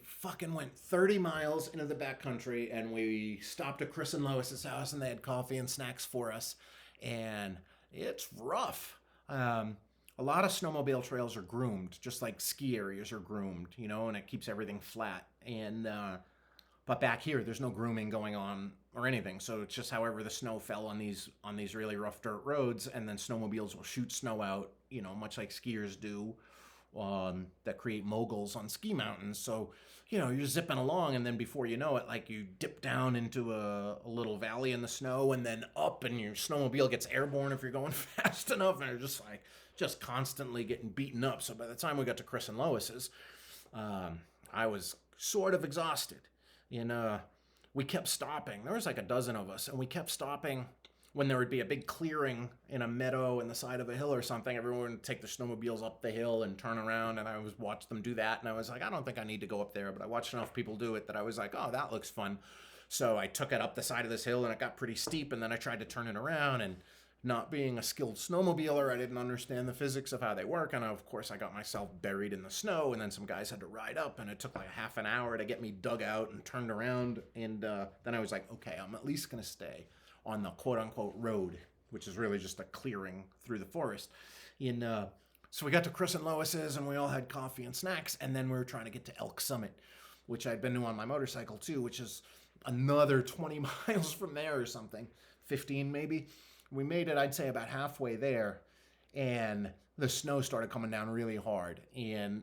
fucking went 30 miles into the backcountry, and we stopped at Chris and Lois's house, and they had coffee and snacks for us, and it's rough. A lot of snowmobile trails are groomed, just like ski areas are groomed, and it keeps everything flat. And but back here, there's no grooming going on or anything. So it's just however the snow fell on these really rough dirt roads, and then snowmobiles will shoot snow out, much like skiers do, that create moguls on ski mountains. So, you're zipping along, and then before you know it, like, you dip down into a little valley in the snow, and then up, and your snowmobile gets airborne if you're going fast enough, and you're just constantly getting beaten up. So by the time we got to Chris and Lois's, I was sort of exhausted. And we kept stopping. There was like a dozen of us, and we kept stopping when there would be a big clearing in a meadow in the side of a hill or something. Everyone would take their snowmobiles up the hill and turn around, and I was watch them do that, and I was like, I don't think I need to go up there, but I watched enough people do it that I was like, oh, that looks fun. So I took it up the side of this hill, and it got pretty steep, and then I tried to turn it around, and not being a skilled snowmobiler, I didn't understand the physics of how they work, and of course I got myself buried in the snow, and then some guys had to ride up, and it took like half an hour to get me dug out and turned around, and then I was like, okay, I'm at least going to stay on the quote-unquote road, which is really just a clearing through the forest. So we got to Chris and Lois's, and we all had coffee and snacks, and then we were trying to get to Elk Summit, which I'd been to on my motorcycle too, which is another 20 miles from there or something, 15 maybe. We made it, I'd say, about halfway there, and the snow started coming down really hard, and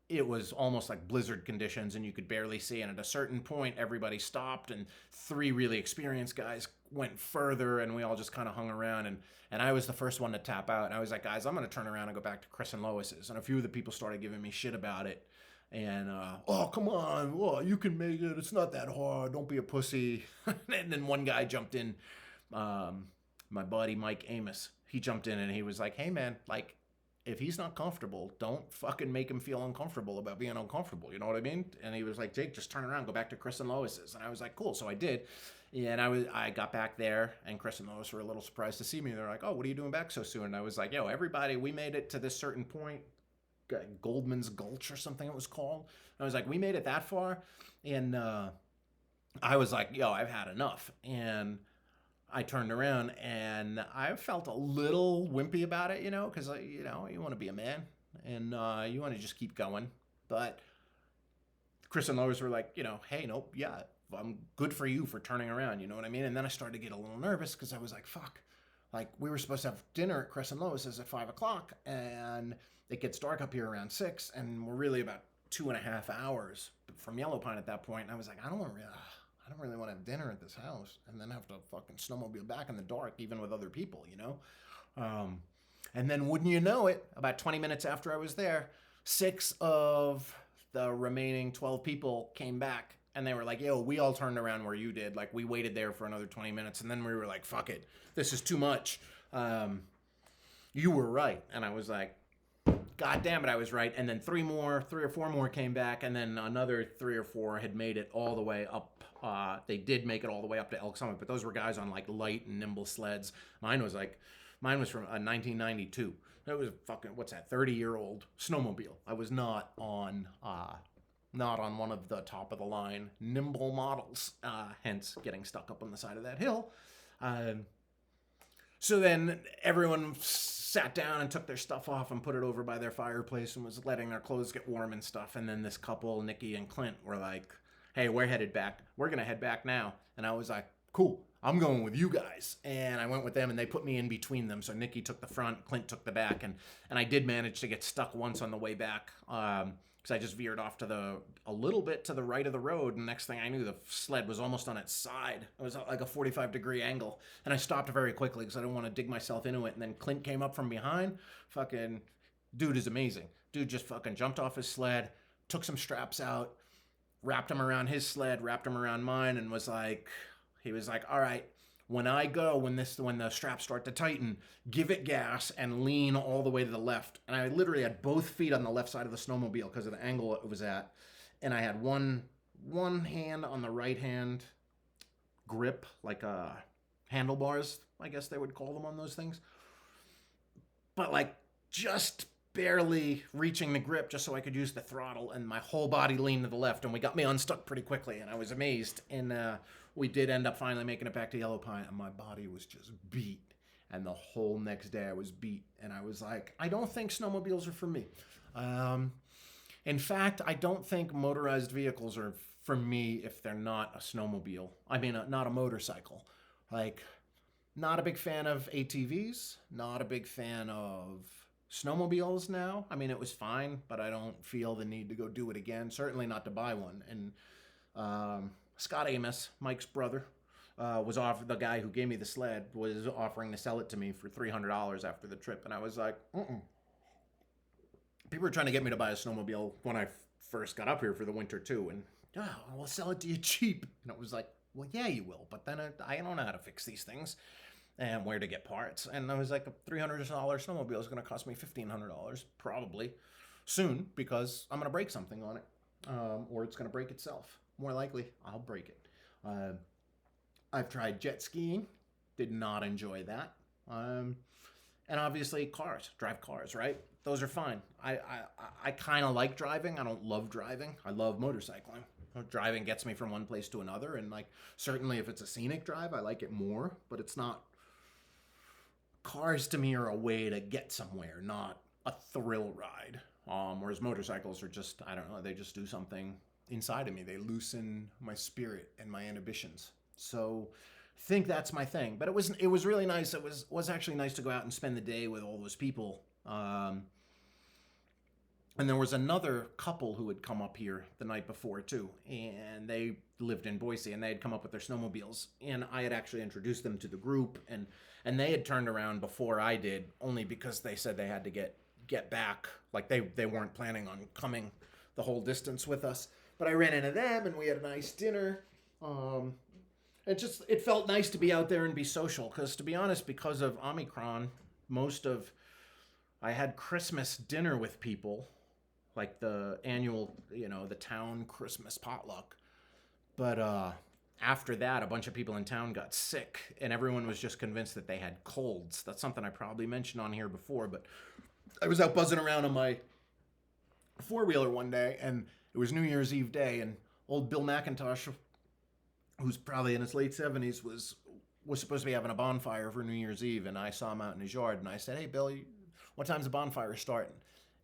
it was almost like blizzard conditions, and you could barely see. And at a certain point, everybody stopped, and 3 really experienced guys went further, and we all just kind of hung around, and I was the first one to tap out, and I was like, guys, I'm going to turn around and go back to Chris and Lois's. And a few of the people started giving me shit about it, and oh, come on, well, you can make it, it's not that hard, don't be a pussy. And then one guy jumped in, my buddy Mike Amos, he jumped in and he was like, hey man, like, if he's not comfortable, don't fucking make him feel uncomfortable about being uncomfortable, you know what I mean? And he was like, Jake, just turn around, go back to Chris and Lois's. And I was like, cool. So I did, Yeah, and I got back there, and Chris and Lois were a little surprised to see me. They're like, "Oh, what are you doing back so soon?" And I was like, "Yo, everybody, we made it to this certain point, Goldman's Gulch or something it was called." I was like, "We made it that far," and I was like, "Yo, I've had enough." And I turned around, and I felt a little wimpy about it, because you want to be a man, and you want to just keep going, but Chris and Lois were like, hey, nope, yeah, I'm good for you for turning around, you know what I mean? And then I started to get a little nervous because I was like, fuck, like we were supposed to have dinner at Chris and Lois's at 5 o'clock, and it gets dark up here around 6, and we're really about 2.5 hours from Yellow Pine at that point. And I was like, I don't really want to have dinner at this house and then have to fucking snowmobile back in the dark, even with other people, And then wouldn't you know it, about 20 minutes after I was there, 6 of the remaining 12 people came back, and they were like, yo, we all turned around where you did. Like, we waited there for another 20 minutes, and then we were like, fuck it. This is too much. You were right. And I was like, God damn it, I was right. And then 3 or 4 more came back, and then another 3 or 4 had made it all the way up. They did make it all the way up to Elk Summit, but those were guys on like light and nimble sleds. Mine was from 1992. It was fucking, what's that, 30-year-old snowmobile. I was not on one of the top of the line nimble models, hence getting stuck up on the side of that hill. So then everyone sat down and took their stuff off and put it over by their fireplace and was letting their clothes get warm and stuff. And then this couple, Nikki and Clint, were like, hey, we're headed back. We're going to head back now. And I was like, cool, I'm going with you guys. And I went with them, and they put me in between them. So Nikki took the front, Clint took the back. And I did manage to get stuck once on the way back, because I just veered off a little bit to the right of the road, and next thing I knew, the sled was almost on its side. It was like a 45-degree angle, and I stopped very quickly because I didn't want to dig myself into it. And then Clint came up from behind. Fucking dude is amazing. Dude just fucking jumped off his sled, took some straps out, wrapped them around his sled, wrapped them around mine, and he was like, all right, when I go, when the straps start to tighten, give it gas and lean all the way to the left. And I literally had both feet on the left side of the snowmobile because of the angle it was at. And I had one hand on the right hand grip, like handlebars, I guess they would call them on those things. But like just barely reaching the grip just so I could use the throttle, and my whole body leaned to the left, and we got me unstuck pretty quickly, and I was amazed. And we did end up finally making it back to Yellow Pine, and my body was just beat. And the whole next day I was beat, and I was like, I don't think snowmobiles are for me. In fact, I don't think motorized vehicles are for me if they're not a snowmobile. I mean, not a motorcycle. Like, not a big fan of ATVs, not a big fan of snowmobiles now. I mean, it was fine, but I don't feel the need to go do it again. Certainly not to buy one. And Scott Amos, Mike's brother, the guy who gave me the sled, was offering to sell it to me for $300 after the trip. And I was like, People were trying to get me to buy a snowmobile when I first got up here for the winter too. And, we'll sell it to you cheap. And it was like, well, yeah, you will. But then I don't know how to fix these things and where to get parts. And I was like, a $300 snowmobile is going to cost me $1,500 probably soon, because I'm going to break something on it, or it's going to break itself. More likely, I'll break it. I've tried jet skiing, did not enjoy that. And obviously drive cars, right? Those are fine. I kind of like driving. I don't love driving. I love motorcycling. Driving gets me from one place to another, and like certainly if it's a scenic drive, I like it more, but it's not. Cars to me are a way to get somewhere, not a thrill ride. Whereas motorcycles are just, I don't know, they just do something inside of me. They loosen my spirit and my inhibitions. So I think that's my thing. But it was really nice. It was actually nice to go out and spend the day with all those people. And there was another couple who had come up here the night before too, and they lived in Boise, and they had come up with their snowmobiles, and I had actually introduced them to the group, and they had turned around before I did, only because they said they had to get back, like they weren't planning on coming the whole distance with us. But I ran into them, and we had a nice dinner. It felt nice to be out there and be social, because to be honest, because of Omicron, I had Christmas dinner with people, like the annual, the town Christmas potluck. But after that, a bunch of people in town got sick, and everyone was just convinced that they had colds. That's something I probably mentioned on here before, but I was out buzzing around on my four-wheeler one day, and it was New Year's Eve day, and old Bill McIntosh, who's probably in his late 70s, was supposed to be having a bonfire for New Year's Eve, and I saw him out in his yard, and I said, "Hey, Bill, what time's the bonfire starting?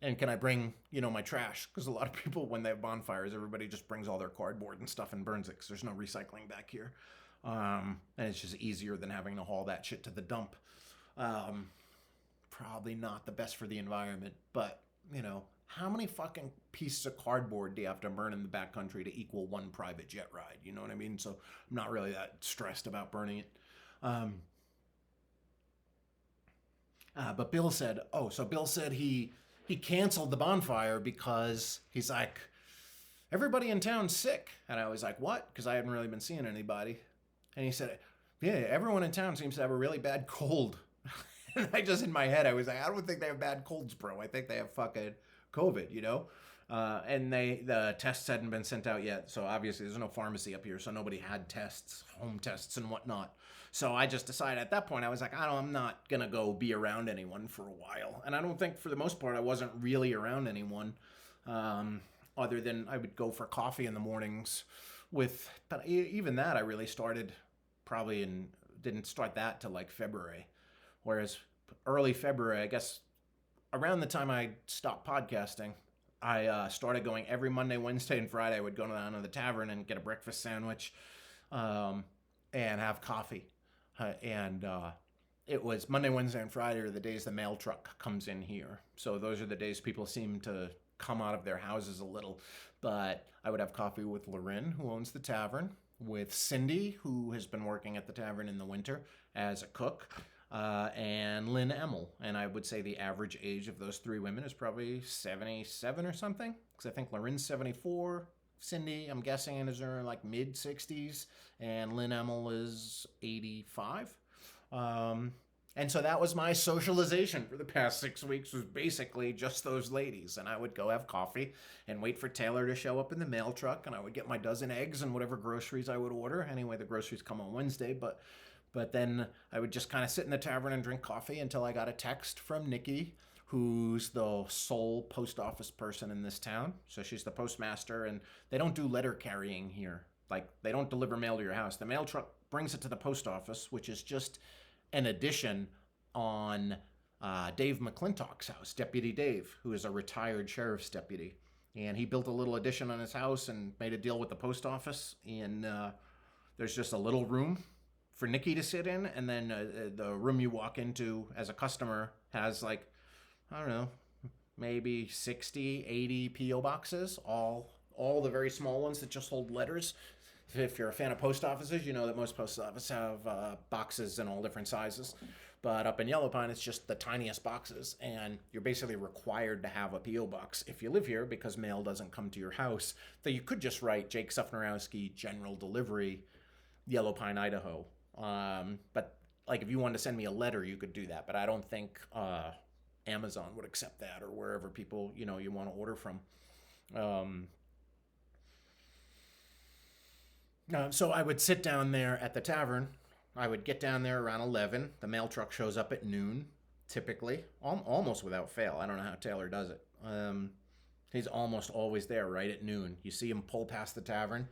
And can I bring, my trash?" Because a lot of people, when they have bonfires, everybody just brings all their cardboard and stuff and burns it because there's no recycling back here. And it's just easier than having to haul that shit to the dump. Probably not the best for the environment, but, how many fucking pieces of cardboard do you have to burn in the backcountry to equal one private jet ride? You know what I mean? So I'm not really that stressed about burning it. But Bill said, he canceled the bonfire because he's like, everybody in town's sick. And I was like, what? Because I hadn't really been seeing anybody. And he said, yeah, everyone in town seems to have a really bad cold. And I just, in my head, I was like, I don't think they have bad colds, bro. I think they have fucking COVID, and the tests hadn't been sent out yet. So obviously there's no pharmacy up here. So nobody had tests, home tests and whatnot. So I just decided at that point, I was like, I'm not going to go be around anyone for a while. And I don't think for the most part, I wasn't really around anyone, other than I would go for coffee in the mornings but even that I really started didn't start that till like February. Whereas early February, I guess around the time I stopped podcasting, I started going every Monday, Wednesday, and Friday. I would go down to the tavern and get a breakfast sandwich and have coffee. It was Monday, Wednesday, and Friday are the days the mail truck comes in here. So those are the days people seem to come out of their houses a little. But I would have coffee with Lorin, who owns the tavern, with Cindy, who has been working at the tavern in the winter as a cook, and Lynn Emmel. And I would say the average age of those three women is probably 77 or something, because I think Lorin's 74. Cindy, I'm guessing, is her like mid 60s, and Lynn Emmel is 85. And so that was my socialization for the past 6 weeks, was basically just those ladies. And I would go have coffee and wait for Taylor to show up in the mail truck, and I would get my dozen eggs and whatever groceries I would order. Anyway, the groceries come on Wednesday, but then I would just kind of sit in the tavern and drink coffee until I got a text from Nikki, who's the sole post office person in this town. So she's the postmaster, and they don't do letter carrying here. Like, they don't deliver mail to your house. The mail truck brings it to the post office, which is just an addition on Dave McClintock's house, Deputy Dave, who is a retired sheriff's deputy. And he built a little addition on his house and made a deal with the post office. And there's just a little room for Nikki to sit in. And then the room you walk into as a customer has, like, I don't know, maybe 60, 80 P.O. boxes, all the very small ones that just hold letters. If you're a fan of post offices, you know that most post offices have boxes in all different sizes. But up in Yellow Pine, it's just the tiniest boxes, and you're basically required to have a P.O. box if you live here, because mail doesn't come to your house. So you could just write Jake Sufnerowski, General Delivery, Yellow Pine, Idaho. But like if you wanted to send me a letter, you could do that. But I don't think Amazon would accept that, or wherever people, you want to order from. So I would sit down there at the tavern. I would get down there around 11. The mail truck shows up at noon, typically, almost without fail. I don't know how Taylor does it. He's almost always there right at noon. You see him pull past the tavern,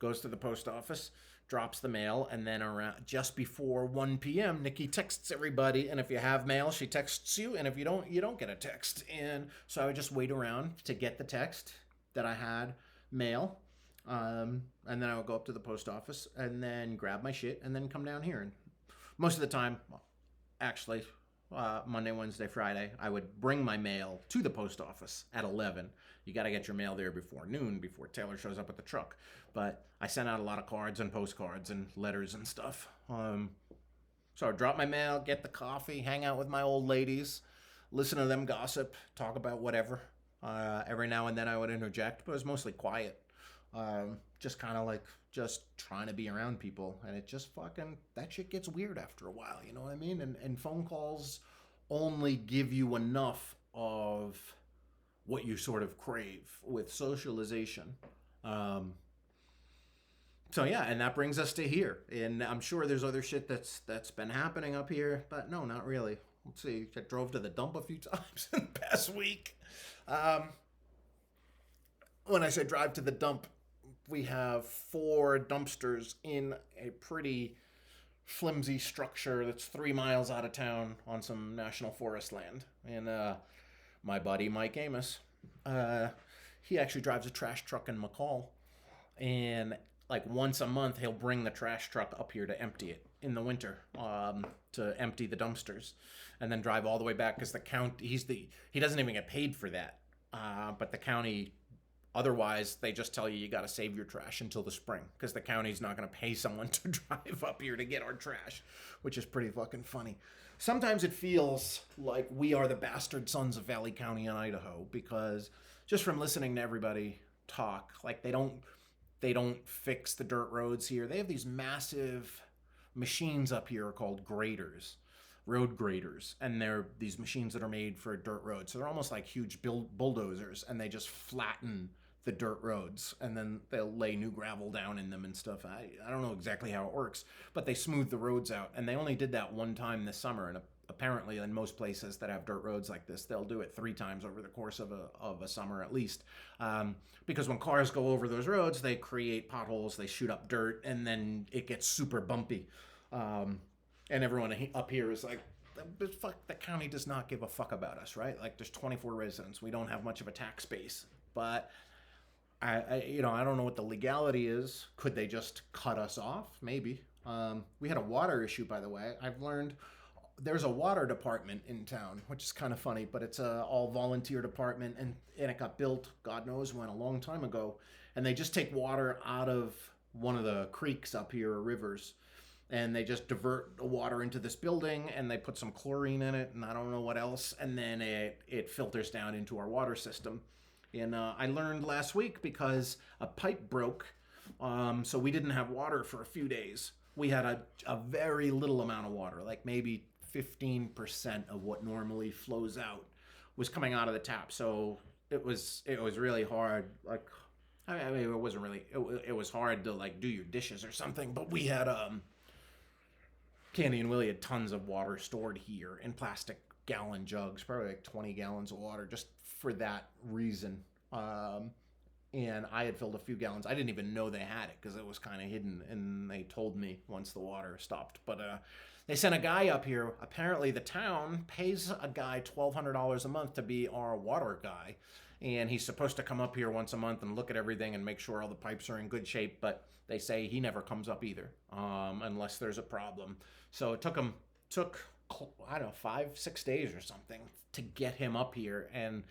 goes to the post office, drops the mail, and then around just before 1 p.m., Nikki texts everybody. And if you have mail, she texts you. And if you don't get a text. And so I would just wait around to get the text that I had mail. And then I would go up to the post office and then grab my shit and then come down here. And most of the time, actually, Monday, Wednesday, Friday, I would bring my mail to the post office at 11. You got to get your mail there before noon, before Taylor shows up with the truck. But I sent out a lot of cards and postcards and letters and stuff. So I drop my mail, get the coffee, hang out with my old ladies, listen to them gossip, talk about whatever. Every now and then I would interject, but it was mostly quiet. Just kind of like just trying to be around people, and it just fucking, that shit gets weird after a while, you know what I mean? And phone calls only give you enough of what you sort of crave with socialization. So yeah, and that brings us to here. And I'm sure there's other shit that's been happening up here, but no, not really. Let's see. I drove to the dump a few times in the past week. Um, when I say drive to the dump, we have four dumpsters in a pretty flimsy structure that's 3 miles out of town on some national forest land. And my buddy Mike Amos, uh, he actually drives a trash truck in McCall, and like once a month he'll bring the trash truck up here to empty it in the winter, to empty the dumpsters, and then drive all the way back because the county he doesn't even get paid for that, but the county, otherwise they just tell you got to save your trash until the spring because the county's not going to pay someone to drive up here to get our trash, which is pretty fucking funny. Sometimes it feels like we are the bastard sons of Valley County in Idaho because just from listening to everybody talk, like they don't fix the dirt roads here. They have these massive machines up here called graders, road graders, and they're these machines that are made for dirt roads. So they're almost like huge bulldozers, and they just flatten the dirt roads, and then they'll lay new gravel down in them and stuff. I don't know exactly how it works, but they smooth the roads out, and they only did that one time this summer, and apparently in most places that have dirt roads like this, they'll do it 3 times over the course of a summer at least, because when cars go over those roads, they create potholes, they shoot up dirt, and then it gets super bumpy, and everyone up here is like, fuck, the county does not give a fuck about us, right? Like, there's 24 residents, we don't have much of a tax base, but I don't know what the legality is. Could they just cut us off? Maybe. We had a water issue, by the way. I've learned there's a water department in town, which is kind of funny, but it's a all volunteer department, and it got built, God knows when, a long time ago, and they just take water out of one of the creeks up here, or rivers, and they just divert the water into this building, and they put some chlorine in it, and I don't know what else, and then it filters down into our water system. And I learned last week because a pipe broke, so we didn't have water for a few days. We had a very little amount of water, like maybe 15% of what normally flows out was coming out of the tap. So it was really hard. Like, I mean, it wasn't really, it was hard to like do your dishes or something, but we had, Candy and Willie had tons of water stored here in plastic gallon jugs, probably like 20 gallons of water just for that reason. And I had filled a few gallons. I didn't even know they had it because it was kind of hidden, and they told me once the water stopped. But they sent a guy up here. Apparently the town pays a guy $1,200 a month to be our water guy, and he's supposed to come up here once a month and look at everything and make sure all the pipes are in good shape, but they say he never comes up either, unless there's a problem. So it took I don't know, 5-6 days or something to get him up here, and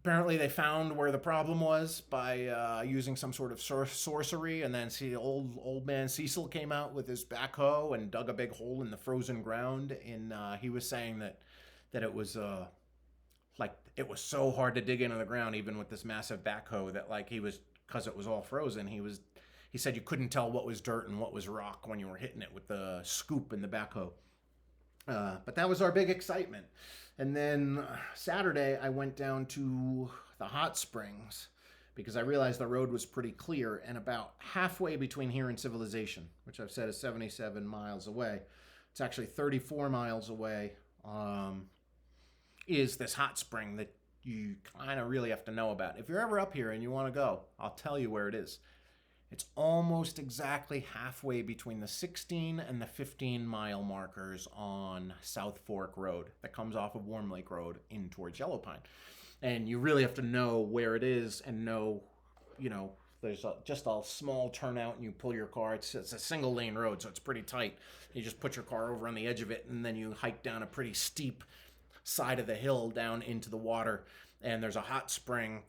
apparently they found where the problem was by using some sort of sorcery, and then see old man Cecil came out with his backhoe and dug a big hole in the frozen ground, and he was saying that it was like it was so hard to dig into the ground even with this massive backhoe that like because it was all frozen, he said you couldn't tell what was dirt and what was rock when you were hitting it with the scoop and the backhoe. But that was our big excitement. And then Saturday, I went down to the hot springs because I realized the road was pretty clear, and about halfway between here and civilization, which I've said is 77 miles away, it's actually 34 miles away, is this hot spring that you kind of really have to know about. If you're ever up here and you want to go, I'll tell you where it is. It's almost exactly halfway between the 16 and the 15 mile markers on South Fork Road that comes off of Warm Lake Road in towards Yellow Pine. And you really have to know where it is and know, there's just a small turnout and you pull your car. It's a single lane road, so it's pretty tight. You just put your car over on the edge of it, and then you hike down a pretty steep side of the hill down into the water. And there's a hot spring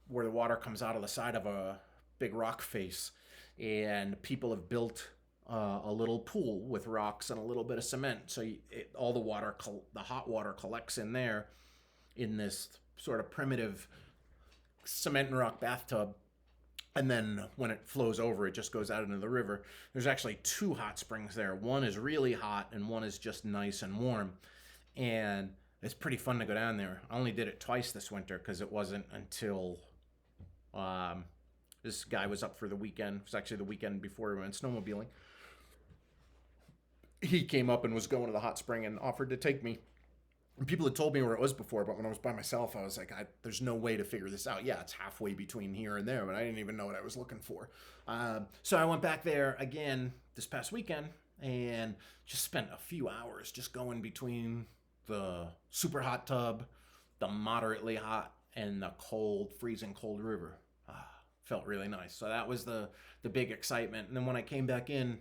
where the water comes out of the side of a big rock face, and people have built a little pool with rocks and a little bit of cement, so all the hot water collects in there in this sort of primitive cement and rock bathtub, and then when it flows over, it just goes out into the river. There's actually 2 hot springs there. One is really hot and one is just nice and warm, and it's pretty fun to go down there. I only did it twice this winter because it wasn't until This guy was up for the weekend. It was actually the weekend before we went snowmobiling. He came up and was going to the hot spring and offered to take me. And people had told me where it was before, but when I was by myself, I was like, there's no way to figure this out. Yeah, it's halfway between here and there, but I didn't even know what I was looking for. So I went back there again this past weekend and just spent a few hours just going between the super hot tub, the moderately hot, and the cold, freezing cold river. Felt really nice. So that was the big excitement. And then when I came back in,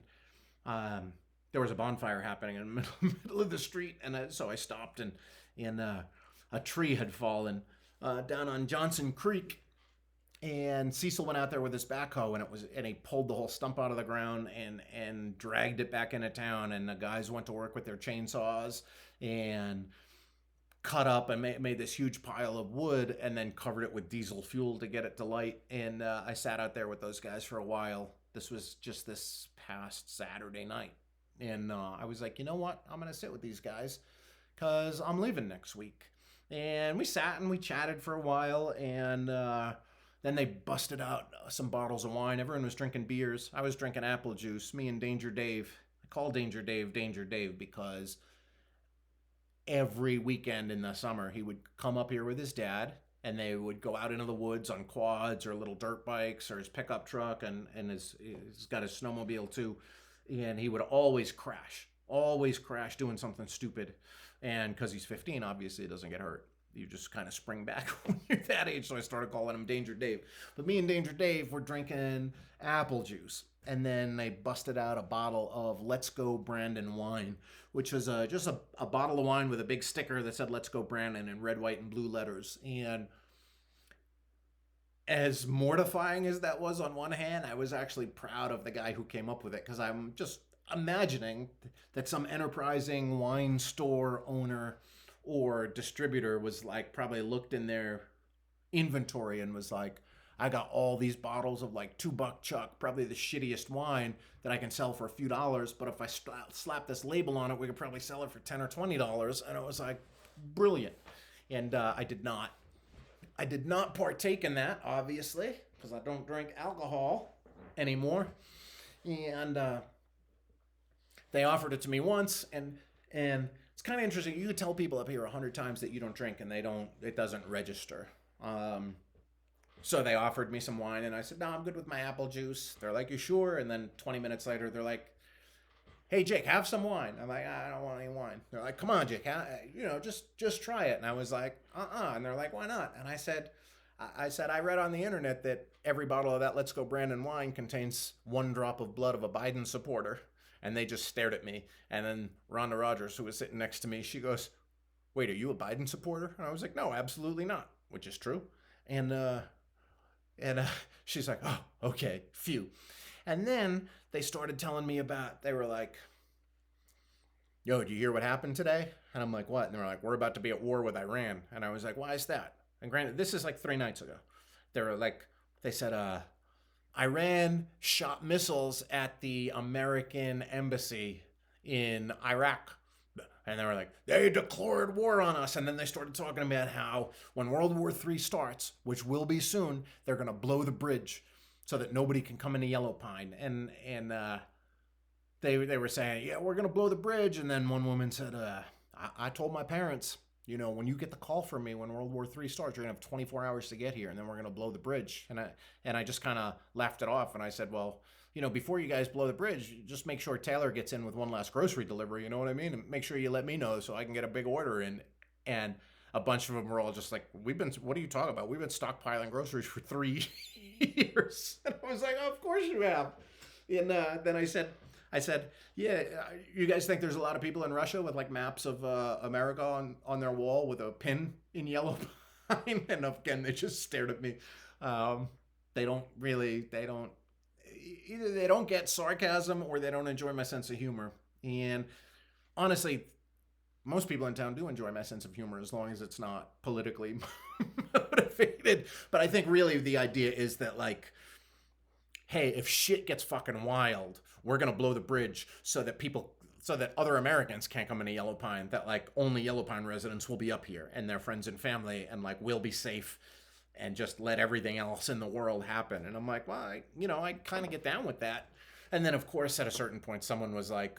there was a bonfire happening in the middle of the street, and so I stopped, and a tree had fallen down on Johnson Creek, and Cecil went out there with his backhoe, and he pulled the whole stump out of the ground and dragged it back into town, and the guys went to work with their chainsaws and cut up and made this huge pile of wood and then covered it with diesel fuel to get it to light. And I sat out there with those guys for a while. This was just this past Saturday night. And I was like, you know what? I'm going to sit with these guys because I'm leaving next week. And we sat and we chatted for a while. And then they busted out some bottles of wine. Everyone was drinking beers. I was drinking apple juice. Me and Danger Dave. I call Danger Dave because every weekend in the summer, he would come up here with his dad, and they would go out into the woods on quads or little dirt bikes or his pickup truck, and he's got his snowmobile too. And he would always crash doing something stupid. And because he's 15, obviously it doesn't get hurt. You just kind of spring back when you're that age. So I started calling him Danger Dave. But me and Danger Dave were drinking apple juice. And then they busted out a bottle of Let's Go Brandon wine, which was just a bottle of wine with a big sticker that said Let's Go Brandon in red, white, and blue letters. And as mortifying as that was on one hand, I was actually proud of the guy who came up with it, because I'm just imagining that some enterprising wine store owner or distributor was like, probably looked in their inventory and was like, I got all these bottles of like $2 Chuck, probably the shittiest wine that I can sell for a few dollars. But if I slap this label on it, we could probably sell it for $10 or $20. And it was like, brilliant. And I did not partake in that, obviously, because I don't drink alcohol anymore. And they offered it to me once, and it's kind of interesting. You could tell people up here 100 times that you don't drink, and it doesn't register. So they offered me some wine, and I said, no, I'm good with my apple juice. They're like, you sure? And then 20 minutes later, they're like, hey, Jake, have some wine. I'm like, I don't want any wine. They're like, come on, Jake, just try it. And I was like, And they're like, why not? And I said, I read on the internet that every bottle of that Let's Go Brandon wine contains 1 drop of blood of a Biden supporter. And they just stared at me. And then Rhonda Rogers, who was sitting next to me, she goes, wait, are you a Biden supporter? And I was like, no, absolutely not, which is true. And she's like, oh, okay, phew. And then they started telling me they were like, yo, do you hear what happened today? And I'm like, what? And they were like, we're about to be at war with Iran. And I was like, why is that? And granted, this is like 3 nights ago. They said, Iran shot missiles at the American embassy in Iraq. And they were like, they declared war on us. And then they started talking about how when World War III starts, which will be soon, they're going to blow the bridge so that nobody can come into Yellow Pine. And they were saying, yeah, we're going to blow the bridge. And then one woman said, I told my parents, when you get the call from me when World War III starts, you're going to have 24 hours to get here, and then we're going to blow the bridge. And I just kind of laughed it off. And I said, well, before you guys blow the bridge, just make sure Taylor gets in with one last grocery delivery, you know what I mean? And make sure you let me know so I can get a big order in. And a bunch of them were all just like, what are you talking about? We've been stockpiling groceries for 3 years. And I was like, oh, of course you have. And then I said, yeah, you guys think there's a lot of people in Russia with like maps of America on their wall with a pin in yellow pine? And again, they just stared at me. Either they don't get sarcasm or they don't enjoy my sense of humor. And honestly, most people in town do enjoy my sense of humor as long as it's not politically motivated. But I think really the idea is that like, hey, if shit gets fucking wild, we're going to blow the bridge so that other Americans can't come into Yellow Pine, that like only Yellow Pine residents will be up here and their friends and family, and like we'll be safe. and just let everything else in the world happen. And I'm like, well, I kind of get down with that. And then, of course, at a certain point, someone was like,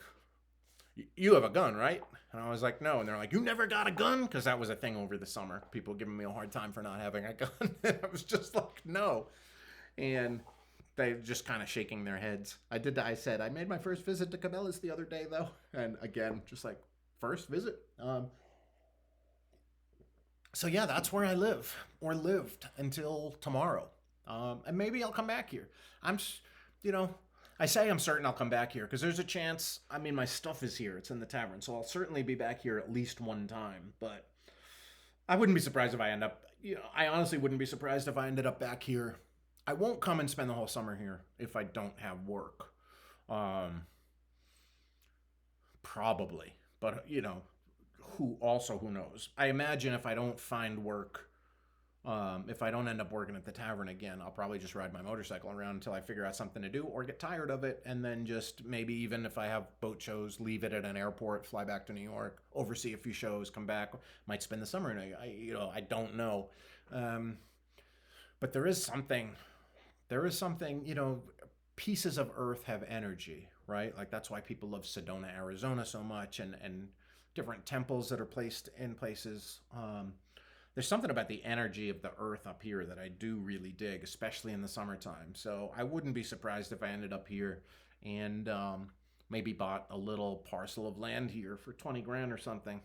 you have a gun, right? And I was like, no. And they're like, you never got a gun? Because that was a thing over the summer. People giving me a hard time for not having a gun. And I was just like, no. And they just kind of shaking their heads. I said, I made my first visit to Cabela's the other day, though. And again, just like, first visit. So yeah, that's where I live or lived until tomorrow. And maybe I'll come back here. I'm, you know, I say I'm certain I'll come back here because there's a chance. I mean, my stuff is here. It's in the tavern. So I'll certainly be back here at least one time. But I wouldn't be surprised if I end up, I honestly wouldn't be surprised if I ended up back here. I won't come and spend the whole summer here if I don't have work. Probably. But, who knows? I imagine if I don't find work, if I don't end up working at the tavern again, I'll probably just ride my motorcycle around until I figure out something to do or get tired of it. And then just maybe even if I have boat shows, leave it at an airport, fly back to New York, oversee a few shows, come back, might spend the summer. And I don't know. But there is something, pieces of earth have energy, right? Like that's why people love Sedona, Arizona so much and different temples that are placed in places. There's something about the energy of the earth up here that I do really dig, especially in the summertime. So I wouldn't be surprised if I ended up here and maybe bought a little parcel of land here for 20 grand or something.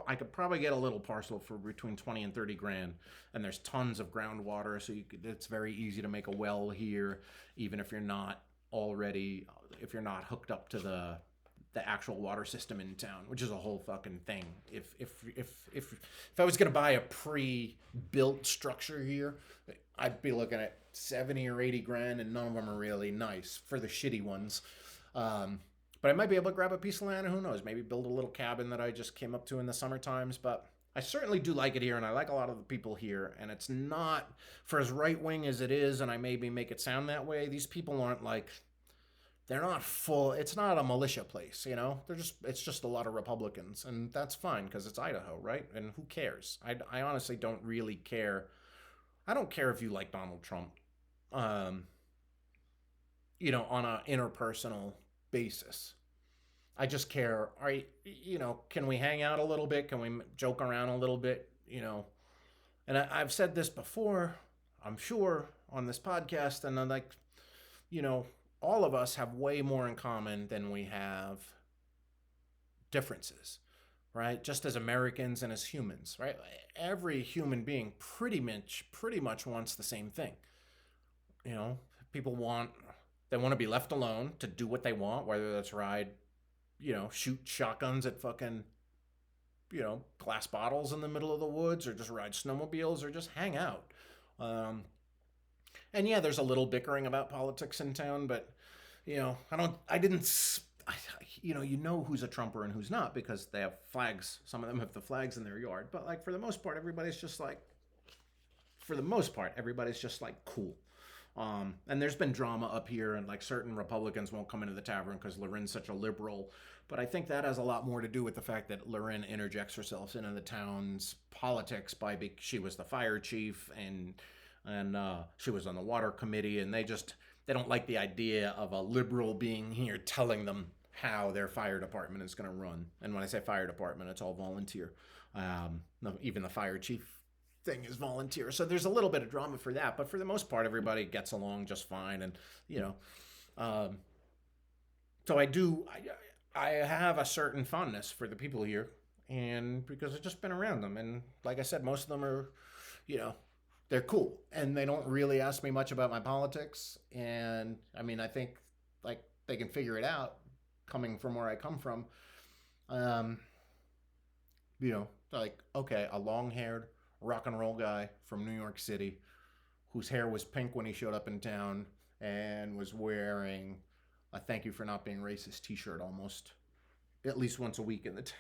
I could probably get a little parcel for between 20 and 30 grand. And there's tons of groundwater, so it's very easy to make a well here, even if you're not hooked up to the actual water system in town, which is a whole fucking thing. If I was gonna buy a pre-built structure here, I'd be looking at 70 or 80 grand, and none of them are really nice for the shitty ones. But I might be able to grab a piece of land, and who knows, maybe build a little cabin that I just came up to in the summer times. But I certainly do like it here, and I like a lot of the people here. And it's not for as right wing as it is, and I maybe make it sound that way. These people aren't like. They're not full. It's not a militia place, it's just a lot of Republicans, and that's fine because it's Idaho, right? And who cares? I honestly don't really care. I don't care if you like Donald Trump, on a interpersonal basis. I just care. All right, can we hang out a little bit? Can we joke around a little bit? And I've said this before, I'm sure, on this podcast, and I'm like, all of us have way more in common than we have differences, right? Just as Americans and as humans, right? Every human being pretty much wants the same thing. People want to be left alone to do what they want, whether that's ride, shoot shotguns at fucking, glass bottles in the middle of the woods, or just ride snowmobiles, or just hang out. And yeah, there's a little bickering about politics in town, but who's a Trumper and who's not because they have flags. Some of them have the flags in their yard, but like for the most part, everybody's just like cool. And there's been drama up here, and like certain Republicans won't come into the tavern because Loren's such a liberal. But I think that has a lot more to do with the fact that Loren interjects herself into the town's politics she was the fire chief and she was on the water committee, and they don't like the idea of a liberal being here telling them how their fire department is going to run. And when I say fire department, it's all volunteer. Even the fire chief thing is volunteer. So there's a little bit of drama for that, but for the most part, everybody gets along just fine. And, so I have a certain fondness for the people here, and because I've just been around them. And like I said, most of them are, they're cool, and they don't really ask me much about my politics. And I mean, I think like they can figure it out coming from where I come from. Like, okay, a long-haired rock and roll guy from New York City whose hair was pink when he showed up in town and was wearing a "thank you for not being racist" t-shirt almost at least once a week in the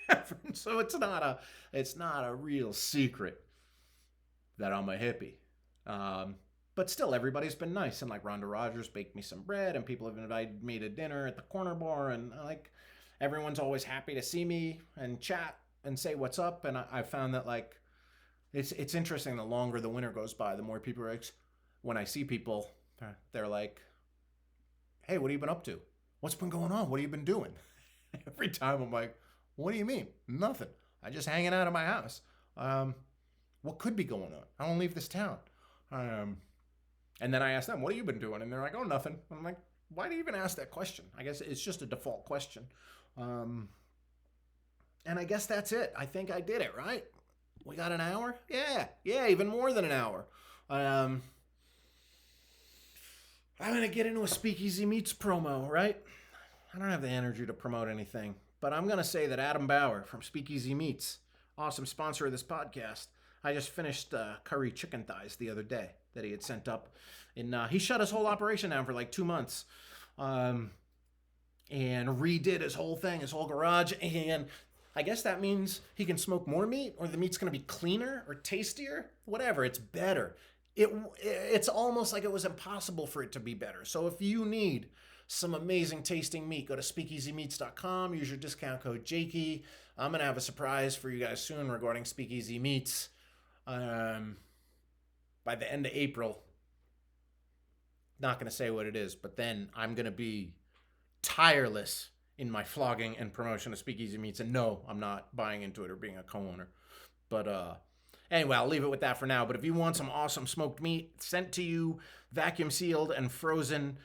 tavern. So it's not a real secret that I'm a hippie. But still, everybody's been nice. And like Rhonda Rogers baked me some bread, and people have invited me to dinner at the corner bar. And like everyone's always happy to see me and chat and say what's up. And I found that like It's interesting. The longer the winter goes by, the more people are when I see people, they're like, "Hey, what have you been up to? What's been going on? What have you been doing?" Every time I'm like, "What do you mean? Nothing. I just hanging out at my house. Um, what could be going on? I don't leave this town." Um, and then I ask them, "What have you been doing?" And they're like, "Oh, nothing." I'm like, "Why do you even ask that question?" I guess it's just a default question. Um, and I guess that's it. I think I did it, right? We got an hour? Yeah, yeah, even more than an hour. Um, I'm gonna get into a Speakeasy Meats promo, right? I don't have the energy to promote anything, but I'm gonna say that Adam Bauer from Speakeasy Meats, awesome sponsor of this podcast. I just finished curry chicken thighs the other day that he had sent up, and he shut his whole operation down for like 2 months, um, and redid his whole thing, his whole garage, and I guess that means he can smoke more meat, or the meat's gonna be cleaner or tastier, whatever. It's better. It's almost like it was impossible for it to be better. So if you need some amazing tasting meat, go to speakeasymeats.com. Use your discount code Jakey. I'm gonna have a surprise for you guys soon regarding Speakeasy Meats. By the end of April, not gonna say what it is, but then I'm gonna be tireless in my flogging and promotion of Speakeasy Meats. And no, I'm not buying into it or being a co-owner. But anyway, I'll leave it with that for now. But if you want some awesome smoked meat sent to you, vacuum sealed and frozen,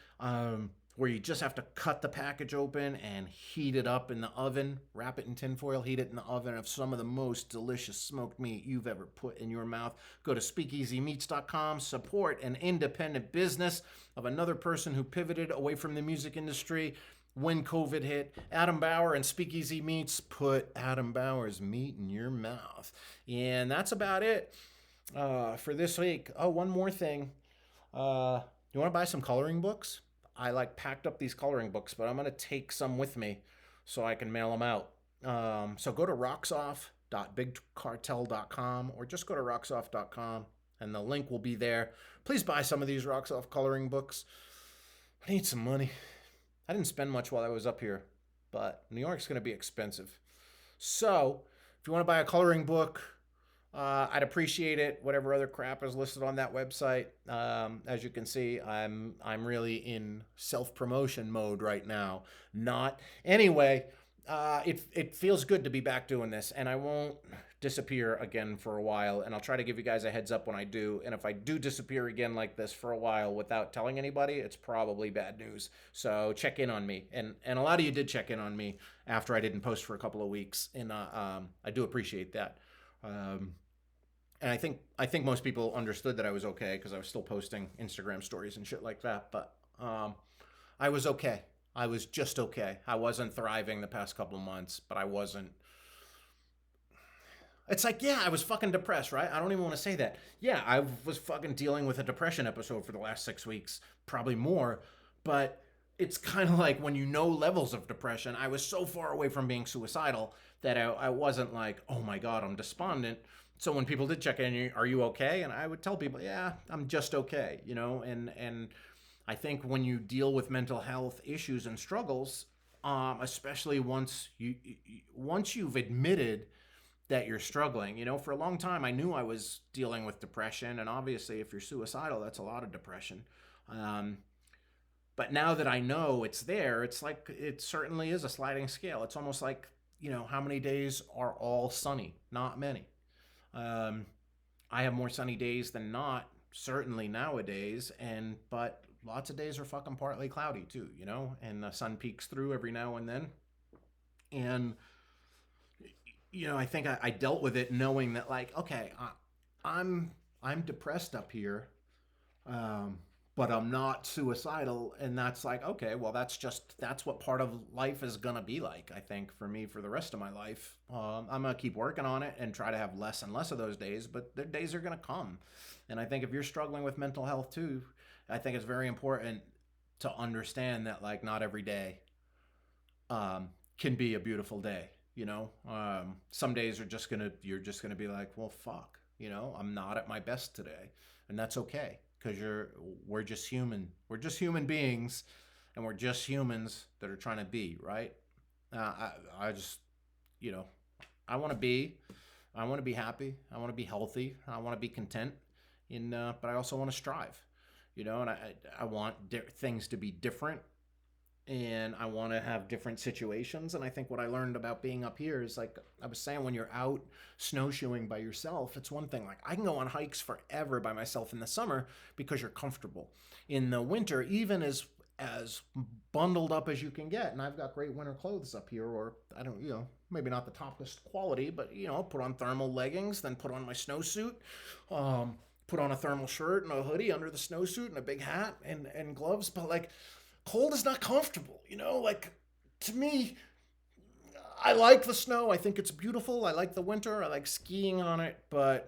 where you just have to cut the package open and heat it up in the oven, wrap it in tinfoil, heat it in the oven, of some of the most delicious smoked meat you've ever put in your mouth, go to speakeasymeats.com. Support an independent business of another person who pivoted away from the music industry when COVID hit. Adam Bauer and Speakeasy Meats put Adam Bauer's meat in your mouth. And that's about it for this week. Oh, one more thing. You want to buy some coloring books? I packed up these coloring books, but I'm going to take some with me so I can mail them out. So go to rocksoff.bigcartel.com or just go to rocksoff.com and the link will be there. Please buy some of these Rocksoff coloring books. I need some money. I didn't spend much while I was up here, but New York's going to be expensive. So if you want to buy a coloring book, I'd appreciate it. Whatever other crap is listed on that website. As you can see, I'm really in self-promotion mode right now. Not anyway. It feels good to be back doing this, and I won't disappear again for a while. And I'll try to give you guys a heads up when I do. And if I do disappear again like this for a while without telling anybody, it's probably bad news. So check in on me. And a lot of you did check in on me after I didn't post for a couple of weeks, and I do appreciate that. And I think most people understood that I was okay because I was still posting Instagram stories and shit like that. But I was okay. I was just okay. I wasn't thriving the past couple of months, but I wasn't. It's like, yeah, I was fucking depressed, right? I don't even want to say that. Yeah, I was fucking dealing with a depression episode for the last 6 weeks, probably more. But it's kind of like when you know levels of depression, I was so far away from being suicidal that I wasn't like, oh my God, I'm despondent. So when people did check in, are you okay? And I would tell people, yeah, I'm just okay, and I think when you deal with mental health issues and struggles, especially once you've admitted that you're struggling, for a long time I knew I was dealing with depression, and obviously if you're suicidal, that's a lot of depression. But now that I know it's there, it's like it certainly is a sliding scale. It's almost like, how many days are all sunny? Not many. I have more sunny days than not, certainly nowadays, but lots of days are fucking partly cloudy too, and the sun peeks through every now and then. And I think I dealt with it knowing that, like, okay, I'm depressed up here, but I'm not suicidal, and that's like, okay, well, that's what part of life is gonna be like. I think for me, for the rest of my life, I'm gonna keep working on it and try to have less and less of those days, but the days are gonna come. And I think if you're struggling with mental health too, I think it's very important to understand that, like, not every day can be a beautiful day. Some days you're just gonna be like, well, fuck, I'm not at my best today, and that's okay. Because we're just human. We're just human beings, and we're just humans that are trying to be right. I just, I want to be. I want to be happy. I want to be healthy. I want to be content. But I also want to strive, and I want things to be different, and I want to have different situations. And I think what I learned about being up here is, like I was saying, when you're out snowshoeing by yourself, it's one thing. Like, I can go on hikes forever by myself in the summer because you're comfortable. In the winter, even as bundled up as you can get, and I've got great winter clothes up here, or I don't, maybe not the toppest quality, but put on thermal leggings, then put on my snowsuit, put on a thermal shirt and a hoodie under the snowsuit and a big hat and gloves. But like, cold is not comfortable, like, to me, I like the snow. I think it's beautiful. I like the winter. I like skiing on it. But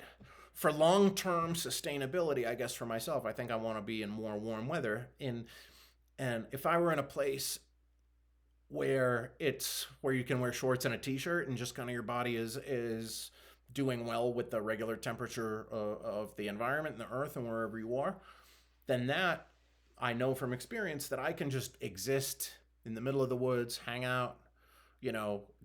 for long-term sustainability, I guess for myself, I think I want to be in more warm weather. And if I were in a place where you can wear shorts and a t-shirt and just kind of your body is doing well with the regular temperature of the environment and the earth and wherever you are, then that, I know from experience that I can just exist in the middle of the woods, hang out,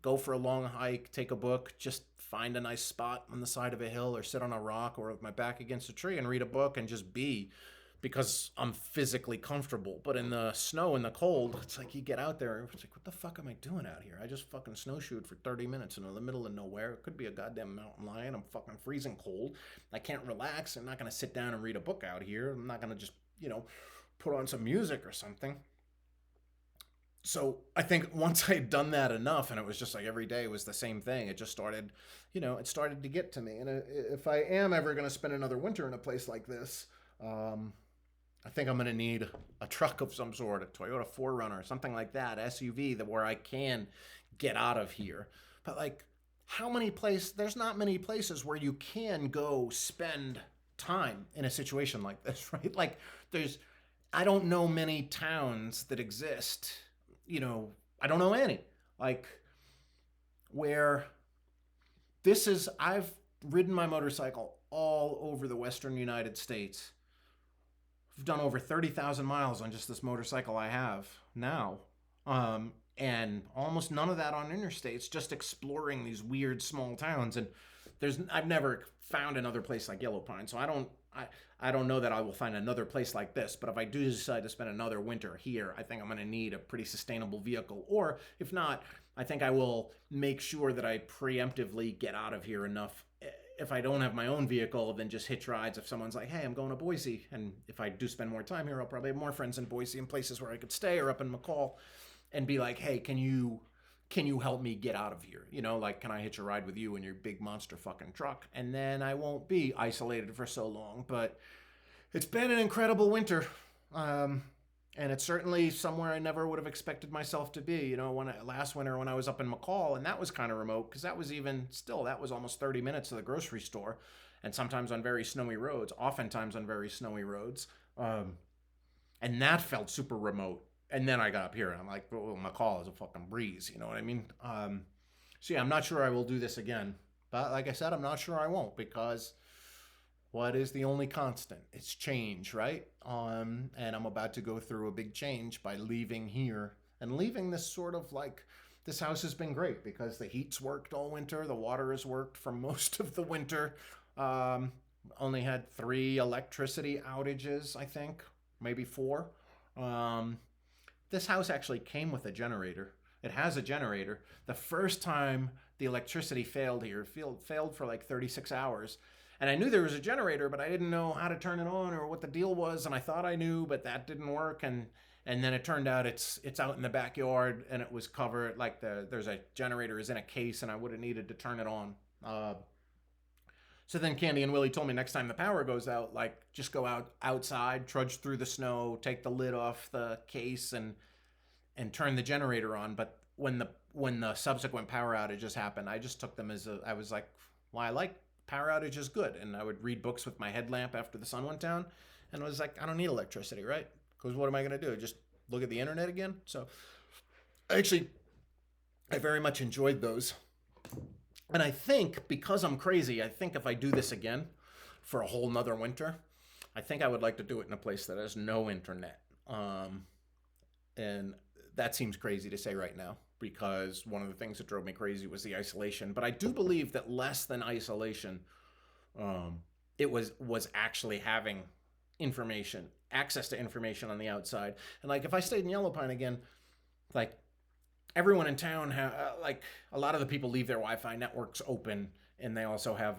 go for a long hike, take a book, just find a nice spot on the side of a hill or sit on a rock or with my back against a tree and read a book and just be, because I'm physically comfortable. But in the snow and the cold, it's like you get out there, it's like, what the fuck am I doing out here? I just fucking snowshoed for 30 minutes in the middle of nowhere. It could be a goddamn mountain lion. I'm fucking freezing cold. I can't relax. I'm not going to sit down and read a book out here. I'm not going to just, put on some music or something. So I think once I'd done that enough, and it was just like every day was the same thing, it just started, it started to get to me. And if I am ever going to spend another winter in a place like this, I think I'm going to need a truck of some sort, a Toyota 4Runner, something like that, SUV, where I can get out of here. But like, there's not many places where you can go spend time in a situation like this, right? Like, I don't know many towns that exist, I don't know any, like, where I've ridden my motorcycle all over the Western United States. I've done over 30,000 miles on just this motorcycle I have now. And almost none of that on interstates, just exploring these weird small towns. And I've never found another place like Yellow Pine. So I don't know that I will find another place like this, but if I do decide to spend another winter here, I think I'm going to need a pretty sustainable vehicle. Or if not, I think I will make sure that I preemptively get out of here enough. If I don't have my own vehicle, then just hitch rides if someone's like, hey, I'm going to Boise. And if I do spend more time here, I'll probably have more friends in Boise and places where I could stay, or up in McCall, and be like, hey, can you help me get out of here? Like, can I hitch a ride with you in your big monster fucking truck? And then I won't be isolated for so long. But it's been an incredible winter. And it's certainly somewhere I never would have expected myself to be. Last winter when I was up in McCall, and that was kind of remote, because that was almost 30 minutes to the grocery store, and sometimes on very snowy roads, oftentimes on very snowy roads. And that felt super remote. And then I got up here and I'm like, well, McCall is a fucking breeze. You know what I mean? So yeah, I'm not sure I will do this again. But like I said, I'm not sure I won't, because what is the only constant? It's change, right? And I'm about to go through a big change by leaving here and leaving this sort of like, this house has been great because the heat's worked all winter. The water has worked for most of the winter. Only had 3 electricity outages, I think, maybe 4. This house actually came with a generator. It has a generator. The first time the electricity failed here, failed for like 36 hours. And I knew there was a generator, but I didn't know how to turn it on or what the deal was. And I thought I knew, but that didn't work. And then it turned out it's out in the backyard, and it was covered, like there's a generator is in a case, and I would have needed to turn it on. So then Candy and Willie told me next time the power goes out, like, just go outside, trudge through the snow, take the lid off the case, and turn the generator on. But when the subsequent power outages happened, I just took them I was like, well, I like power outages, good. And I would read books with my headlamp after the sun went down, and I was like, I don't need electricity, right? Because what am I going to do? Just look at the internet again? So actually, I very much enjoyed those. And I think, because I'm crazy, I think if I do this again for a whole nother winter, I think I would like to do it in a place that has no internet. And that seems crazy to say right now, because one of the things that drove me crazy was the isolation. But I do believe that less than isolation, um, it was actually having information, access to information on the outside. And like if I stayed in Yellow Pine again, like everyone in town, like a lot of the people leave their Wi-Fi networks open, and they also have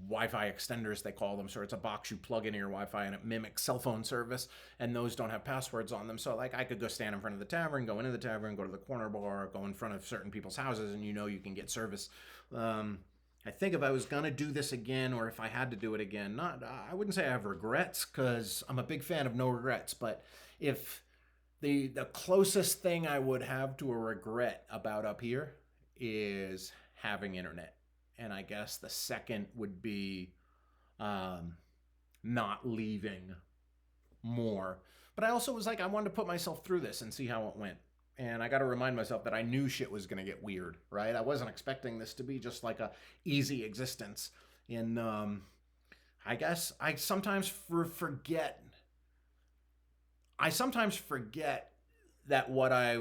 Wi-Fi extenders, they call them. So it's a box you plug into your Wi-Fi and it mimics cell phone service, and those don't have passwords on them. So like I could go stand in front of the tavern, go into the tavern, go to the corner bar, go in front of certain people's houses, and you can get service. I think if I was gonna do this again, or if I had to do it again, not I wouldn't say I have regrets because I'm a big fan of no regrets, but if the closest thing I would have to a regret about up here is having internet. And I guess the second would be not leaving more. But I also was like, I wanted to put myself through this and see how it went. And I got to remind myself that I knew shit was going to get weird, right? I wasn't expecting this to be just like a easy existence. And I guess I sometimes forget. I sometimes forget that what I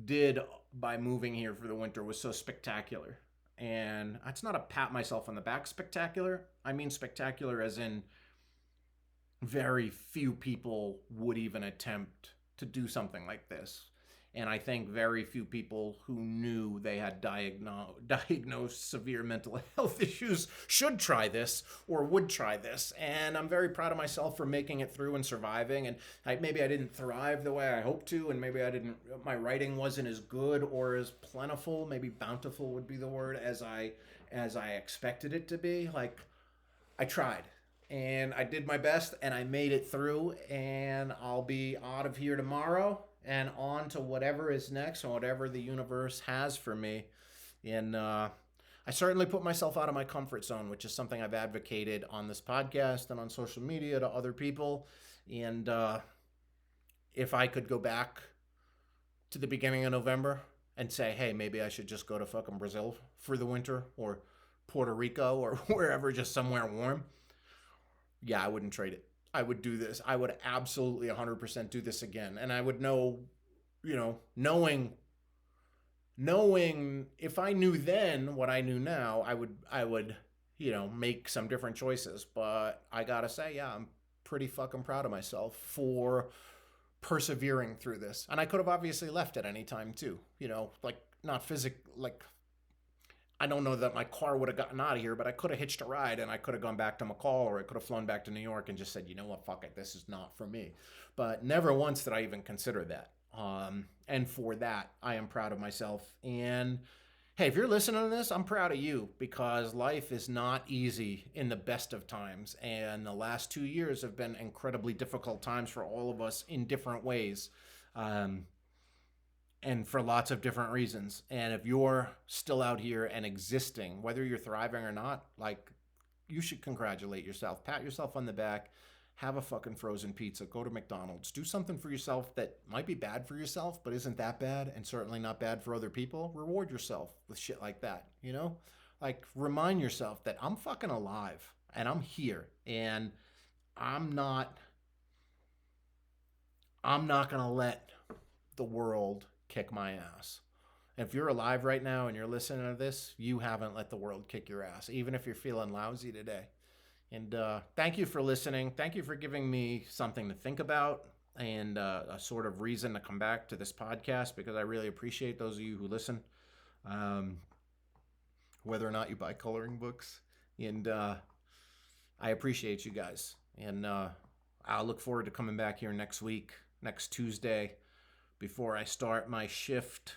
did by moving here for the winter was so spectacular. And it's not a pat myself on the back spectacular. I mean spectacular as in very few people would even attempt to do something like this. And I think very few people who knew they had diagnosed severe mental health issues should try this or would try this. And I'm very proud of myself for making it through and surviving. And maybe I didn't thrive the way I hoped to, and maybe my writing wasn't as good or as plentiful, maybe bountiful would be the word, as I expected it to be. Like, I tried. And I did my best, and I made it through, and I'll be out of here tomorrow and on to whatever is next and whatever the universe has for me. And I certainly put myself out of my comfort zone, which is something I've advocated on this podcast and on social media to other people. And if I could go back to the beginning of November and say, hey, maybe I should just go to fucking Brazil for the winter, or Puerto Rico, or wherever, just somewhere warm, yeah, I wouldn't trade it. I would do this. I would absolutely 100% do this again. And I would know, knowing if I knew then what I knew now, I would, make some different choices. But I gotta say, yeah, I'm pretty fucking proud of myself for persevering through this. And I could have obviously left at any time too, like not like, I don't know that my car would have gotten out of here, but I could have hitched a ride and I could have gone back to McCall, or I could have flown back to New York and just said, you know what, fuck it, this is not for me. But never once did I even consider that. And for that, I am proud of myself. And hey, if you're listening to this, I'm proud of you, because life is not easy in the best of times. And the last 2 years have been incredibly difficult times for all of us in different ways. And for lots of different reasons. And if you're still out here and existing, whether you're thriving or not, like, you should congratulate yourself, pat yourself on the back, have a fucking frozen pizza, go to McDonald's, do something for yourself that might be bad for yourself, but isn't that bad, and certainly not bad for other people. Reward yourself with shit like that, Like, remind yourself that I'm fucking alive and I'm here, and I'm not gonna let the world kick my ass. If you're alive right now and you're listening to this, you haven't let the world kick your ass, even if you're feeling lousy today. And thank you for listening. Thank you for giving me something to think about, and a sort of reason to come back to this podcast, because I really appreciate those of you who listen, whether or not you buy coloring books. And I appreciate you guys. And I'll look forward to coming back here next Tuesday, before I start my shift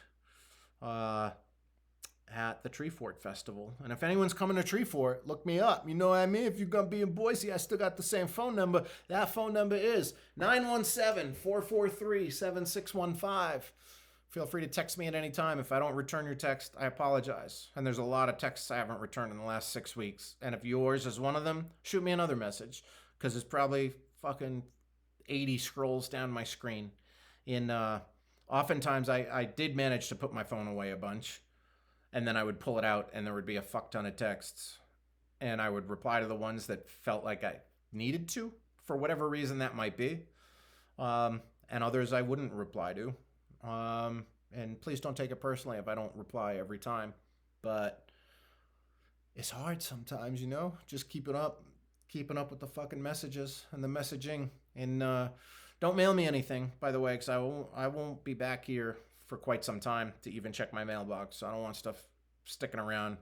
at the Tree Fort Festival. And if anyone's coming to Tree Fort, look me up. You know what I mean? If you're going to be in Boise, I still got the same phone number. That phone number is 917-443-7615. Feel free to text me at any time. If I don't return your text, I apologize. And there's a lot of texts I haven't returned in the last 6 weeks. And if yours is one of them, shoot me another message, because it's probably fucking 80 scrolls down my screen. Oftentimes I did manage to put my phone away a bunch, and then I would pull it out and there would be a fuck ton of texts, and I would reply to the ones that felt like I needed to, for whatever reason that might be. And others I wouldn't reply to. And please don't take it personally if I don't reply every time. But it's hard sometimes, just keeping up with the fucking messages and the messaging. And don't mail me anything, by the way, because I won't be back here for quite some time to even check my mailbox. So I don't want stuff sticking around.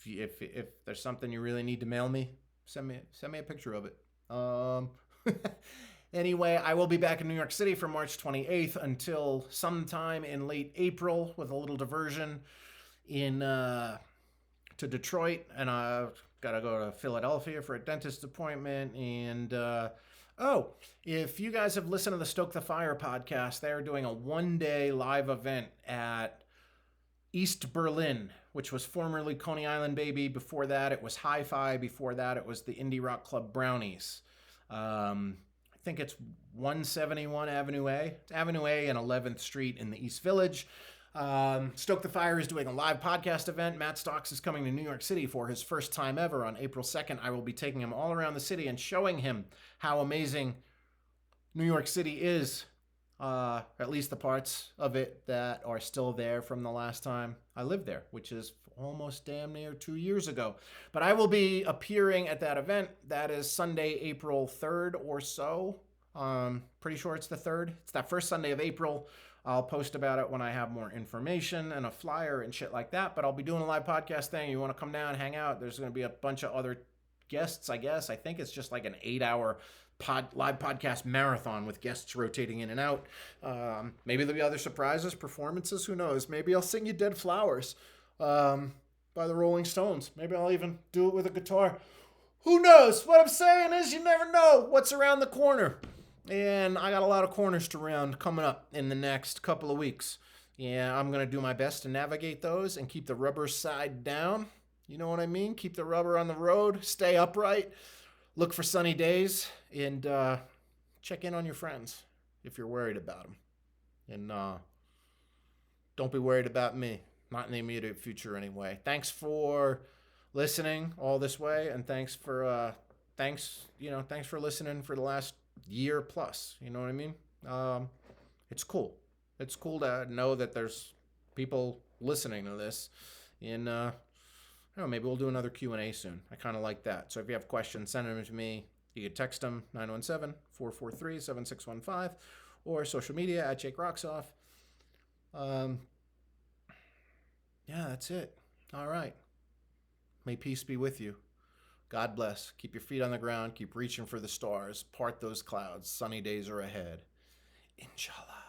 If there's something you really need to mail me, send me a picture of it. Anyway, I will be back in New York City from March 28th until sometime in late April with a little diversion to Detroit, and I've got to go to Philadelphia for a dentist appointment. And if you guys have listened to the Stoke the Fire podcast, they're doing a one-day live event at East Berlin, which was formerly Coney Island Baby. Before that, it was Hi-Fi. Before that, it was the Indie Rock Club Brownies. I think it's 171 Avenue A. It's Avenue A and 11th Street in the East Village. Stoke the Fire is doing a live podcast event. Matt Stocks is coming to New York City for his first time ever on April 2nd. I will be taking him all around the city and showing him how amazing New York City is. At least the parts of it that are still there from the last time I lived there, which is almost damn near 2 years ago. But I will be appearing at that event. That is Sunday, April 3rd or so. Pretty sure it's the 3rd. It's that first Sunday of April. I'll post about it when I have more information and a flyer and shit like that. But I'll be doing a live podcast thing. You want to come down, hang out. There's going to be a bunch of other guests, I guess. I think it's just like an 8-hour live podcast marathon with guests rotating in and out. Maybe there'll be other surprises, performances. Who knows? Maybe I'll sing you Dead Flowers by the Rolling Stones. Maybe I'll even do it with a guitar. Who knows? What I'm saying is you never know what's around the corner. And I got a lot of corners to round coming up in the next couple of weeks. Yeah, I'm going to do my best to navigate those and keep the rubber side down. You know what I mean? Keep the rubber on the road. Stay upright. Look for sunny days. And check in on your friends if you're worried about them. And don't be worried about me. Not in the immediate future anyway. Thanks for listening all this way. And thanks for listening for the last year plus. You know what I mean? It's cool. It's cool to know that there's people listening to this. And I don't know, maybe we'll do another Q&A soon. I kind of like that. So if you have questions, send them to me. You can text them 917-443-7615 or social media at Jake Roxoff. Yeah, that's it. All right. May peace be with you. God bless. Keep your feet on the ground. Keep reaching for the stars. Part those clouds. Sunny days are ahead. Inshallah.